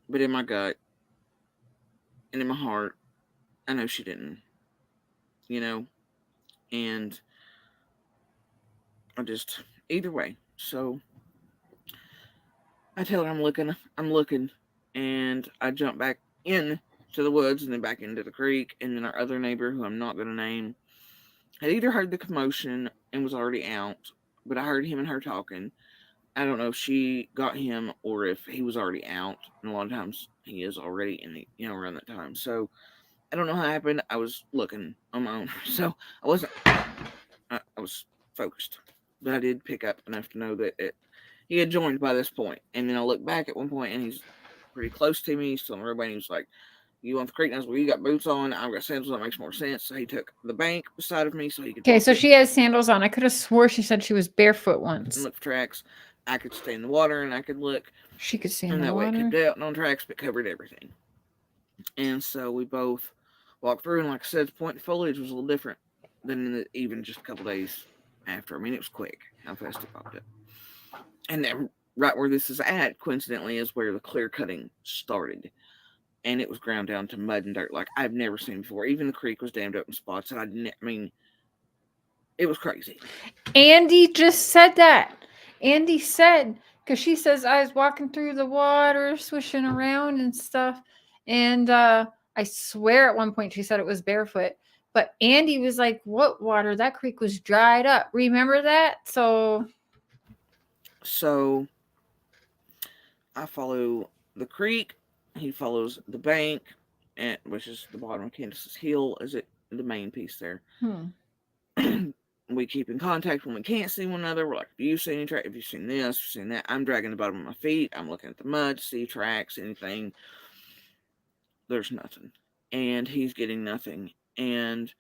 But in my gut, and in my heart, I know she didn't. You know? And I just, either way. So, I tell her I'm looking, and I jump back in to the woods, and then back into the creek, and then our other neighbor, who I'm not going to name, had either heard the commotion and was already out, but I heard him and her talking. I don't know if she got him or if he was already out. And a lot of times he is already in the, you know, around that time. So I don't know how it happened. I was looking on my own. So I wasn't, I was focused. But I did pick up enough to know that he had joined by this point. And then I looked back at one point and he's pretty close to me. He's still on the roadway and he was like, "You on the creek?" And I was like, "Well, you got boots on. I've got sandals. That makes more sense." So he took the bank beside of me so he could. Okay, so she has sandals on. I could have swore she said she was barefoot once. And look for tracks. I could stay in the water and I could look. She could stay in and the that water. way it kept out on tracks but covered everything. And so we both walked through, and like I said, the point, the foliage was a little different than even just a couple days after. I mean, it was quick how fast it popped up. And then right where this is at, coincidentally, is where the clear cutting started. And it was ground down to mud and dirt like I've never seen before. Even the creek was dammed up in spots, and I mean, it was crazy. Andy just said that. Andy said, because she says I was walking through the water, swishing around and stuff. And I swear at one point she said it was barefoot. But Andy was like, "What water? That creek was dried up." Remember that? So I follow the creek. He follows the bank, which is the bottom of Candace's hill, is it the main piece there. We keep in contact when we can't see one another. We're like, "Have you seen any track? Have you seen this? Have you seen that?" I'm dragging the bottom of my feet. I'm looking at the mud to see tracks, anything. There's nothing. And he's getting nothing. And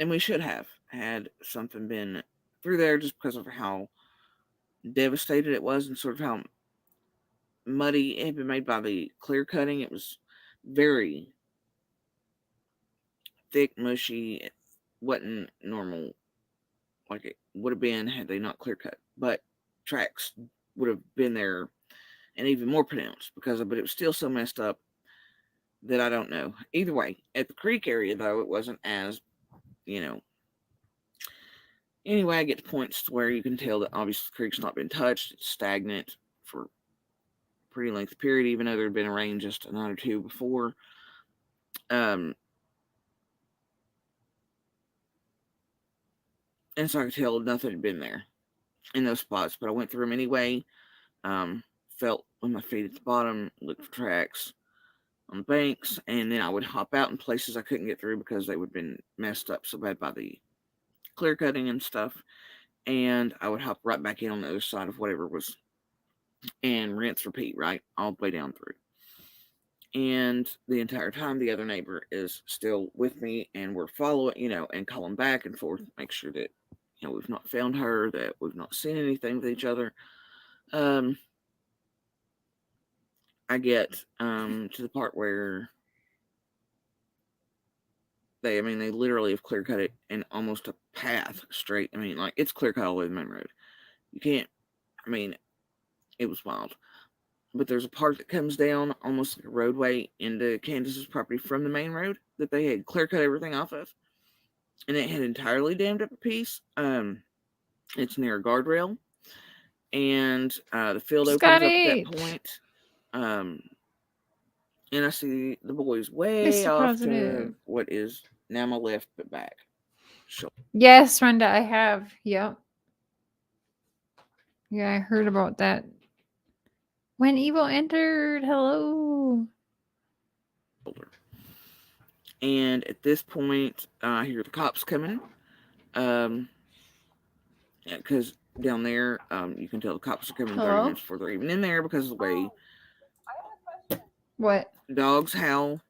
we should have had something been through there just because of how devastated it was and sort of how muddy it had been made by the clear cutting. It was very thick, mushy. It wasn't normal like it would have been had they not clear cut. But tracks would have been there and even more pronounced because of it. It was still so messed up that I don't know. Either way, at the creek area though, it wasn't as, you know. Anyway, I get to points to where you can tell that obviously the creek's not been touched. It's stagnant for a pretty lengthy period, even though there had been a rain just a night or two before. And so I could tell nothing had been there in those spots. But I went through them anyway. Felt with my feet at the bottom, looked for tracks on the banks, and then I would hop out in places I couldn't get through because they would have been messed up so bad by the clear cutting and stuff. And I would hop right back in on the other side of whatever was, and rinse, repeat, right, all the way down through. And the entire time, the other neighbor is still with me, and we're following, and calling back and forth, make sure that, we've not found her, that we've not seen anything with each other. I get to the part where they literally have clear cut it in almost a path straight. Like it's clear cut all the way to the main road. You can't, it was wild. But there's a part that comes down almost like a roadway into Candace's property from the main road that they had clear cut everything off of. And it had entirely dammed up a piece. It's near a guardrail. And the field opens up at that point. And I see the boys way off to what is now my left, but back. Sure. Yes, Rhonda, I have. Yep. Yeah, I heard about that. When evil entered, hello. And at this point, I hear the cops coming. Because down there, you can tell the cops are coming 30 minutes before they're even in there because of the way what dogs howl.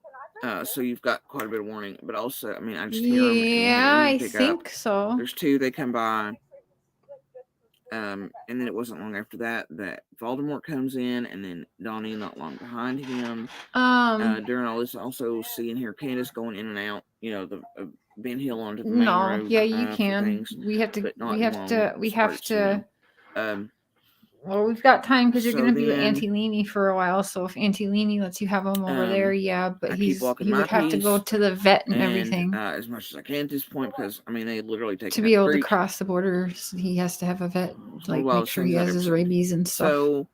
So you've got quite a bit of warning. But also, I just hear them. Yeah, I think so. There's two. They come by. And then it wasn't long after that Voldemort comes in, and then Donnie not long behind him. During all this, also see and hear Candace going in and out. The Ben Hill onto the main road. Yeah, you can. We have to. Well, we've got time because you're going to be with Auntie Leanie for a while. So if Auntie Leanie lets you have him over there, yeah. But he would have to go to the vet and everything. As much as I can at this point, because they literally take to be able to cross the border. He has to have a vet, make sure he has his rabies and stuff. So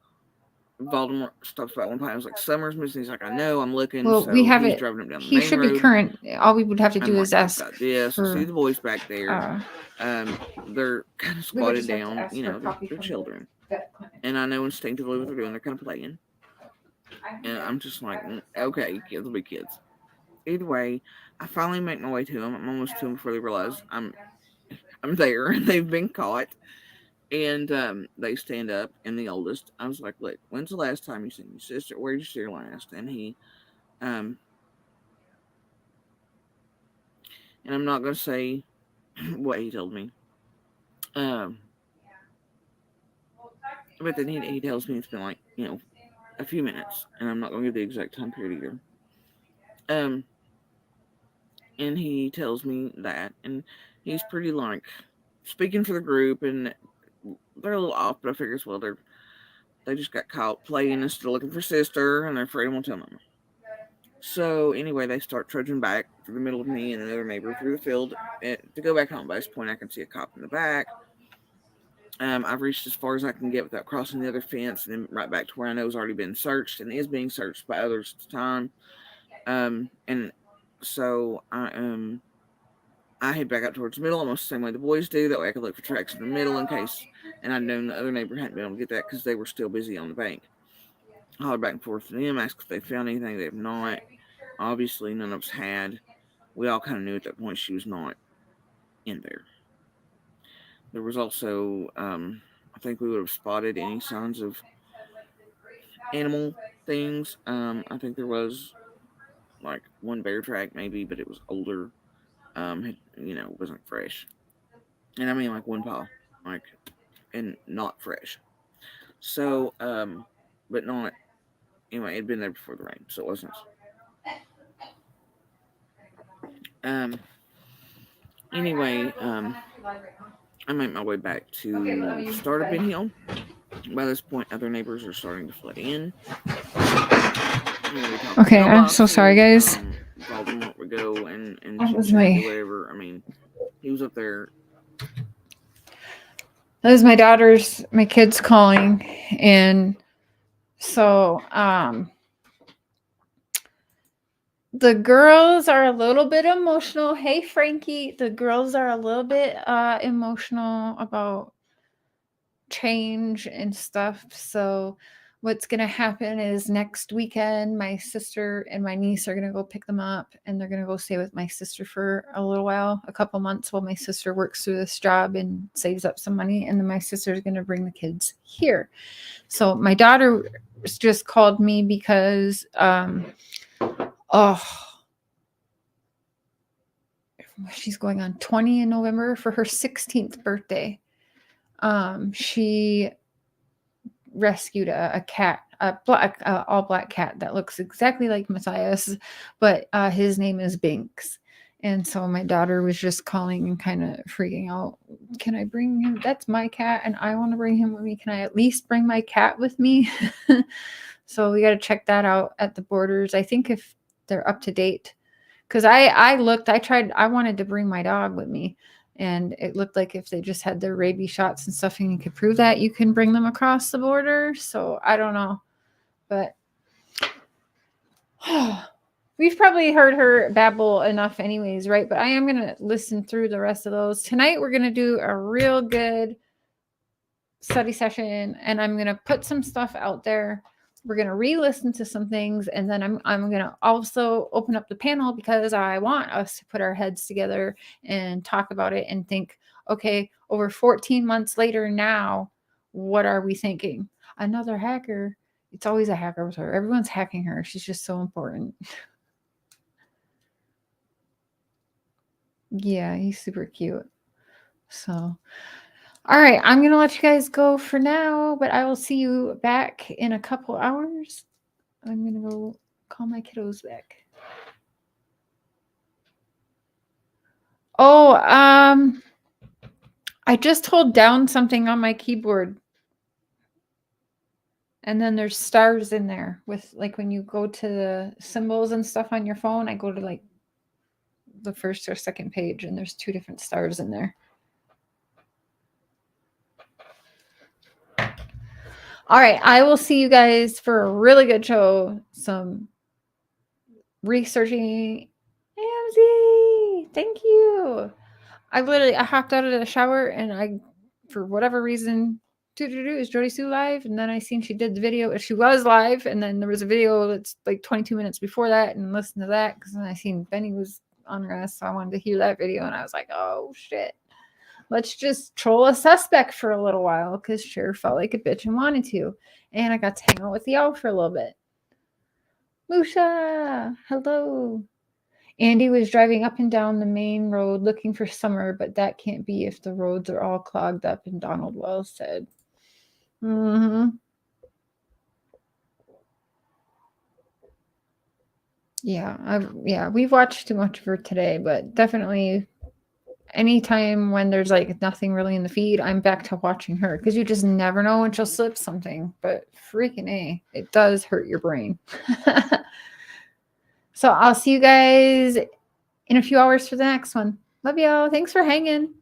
Voldemort stops by one point. I was like, "Summer's missing." He's like, "I know, I'm looking." Well, so we have he's it. Driving him down the he main should road. Be current. All we would have to do is ask. This. See the boys back there. They're kind of squatted down. They're children. And I know instinctively what they're doing. They're kind of playing. And I'm just like, okay, kids will be kids. Either way, I finally make my way to them. I'm almost to them before they realize I'm there and they've been caught. And they stand up, and the oldest, I was like, look, when's the last time you seen your sister? Where did you see her last? And he, and I'm not going to say what he told me. But then he tells me it's been like, a few minutes, and I'm not going to give the exact time period either. And he tells me that, and he's pretty speaking for the group, and they're a little off, but I figure well, they just got caught playing and still looking for sister, and they're afraid I won't tell them. So anyway, they start trudging back through the middle of me and another neighbor through the field to go back home. By this point, I can see a cop in the back. I've reached as far as I can get without crossing the other fence, and then right back to where I know has already been searched and is being searched by others at the time. And so I head back out towards the middle, almost the same way the boys do. That way I could look for tracks in the middle in case, and I'd known the other neighbor hadn't been able to get that because they were still busy on the bank. I hollered back and forth to them, asked if they found anything. They have not. Obviously, none of us had. We all kind of knew at that point she was not in there. There was also, I think we would have spotted any signs of animal things. I think there was one bear track maybe, but it was older. Wasn't fresh. And one paw, and not fresh. So, but not, anyway, it'd been there before the rain, so it wasn't. Anyway, I made my way back to Startup in Hill. By this point, other neighbors are starting to flood in. Okay, I'm so sorry, guys. We go and That was my... whatever. I mean, he was up there. That was my kids calling, and so the girls are a little bit emotional. Hey, Frankie, the girls are a little bit emotional about change and stuff. So what's going to happen is next weekend, my sister and my niece are going to go pick them up, and they're going to go stay with my sister for a little while, a couple months, while my sister works through this job and saves up some money. And then my sister is going to bring the kids here. So my daughter just called me because, she's going on 20 in November for her 16th birthday. She rescued a cat, all black cat that looks exactly like Matthias, but his name is Binks. And so my daughter was just calling and kind of freaking out. Can I bring him? That's my cat, and I want to bring him with me. Can I at least bring my cat with me? So we got to check that out at the Borders. I think if they're up to date, because I looked, I wanted to bring my dog with me, and it looked like if they just had their rabies shots and stuff and you could prove that, you can bring them across the border. So I don't know, but we've probably heard her babble enough anyways, right? But I am going to listen through the rest of those. Tonight we're going to do a real good study session, and I'm going to put some stuff out there. We're going to re-listen to some things, and then I'm going to also open up the panel because I want us to put our heads together and talk about it and think, okay, over 14 months later now, what are we thinking? Another hacker. It's always a hacker with her. Everyone's hacking her. She's just so important. Yeah, he's super cute. So... all right, I'm going to let you guys go for now, but I will see you back in a couple hours. I'm going to go call my kiddos back. Oh, I just hold down something on my keyboard, and then there's stars in there with, like, when you go to the symbols and stuff on your phone, I go to, like, the first or second page, and there's 2 different stars in there. All right, I will see you guys for a really good show. Some researching. AMZ, thank you. I hopped out of the shower, and for whatever reason, is JODISUE live? And then I seen she did the video. She was live, and then there was a video that's like 22 minutes before that, and listen to that, because then I seen Benny was on her ass, so I wanted to hear that video, and I was like, oh shit. Let's just troll a suspect for a little while, because Cher felt like a bitch and wanted to. And I got to hang out with y'all for a little bit. Musha, hello. Andy was driving up and down the main road looking for Summer, but that can't be if the roads are all clogged up, and Donald Wells said. Yeah, we've watched too much of her today, but definitely... anytime when there's like nothing really in the feed, I'm back to watching her, because you just never know when she'll slip something. But freaking A, it does hurt your brain. So I'll see you guys in a few hours for the next one. Love y'all. Thanks for hanging.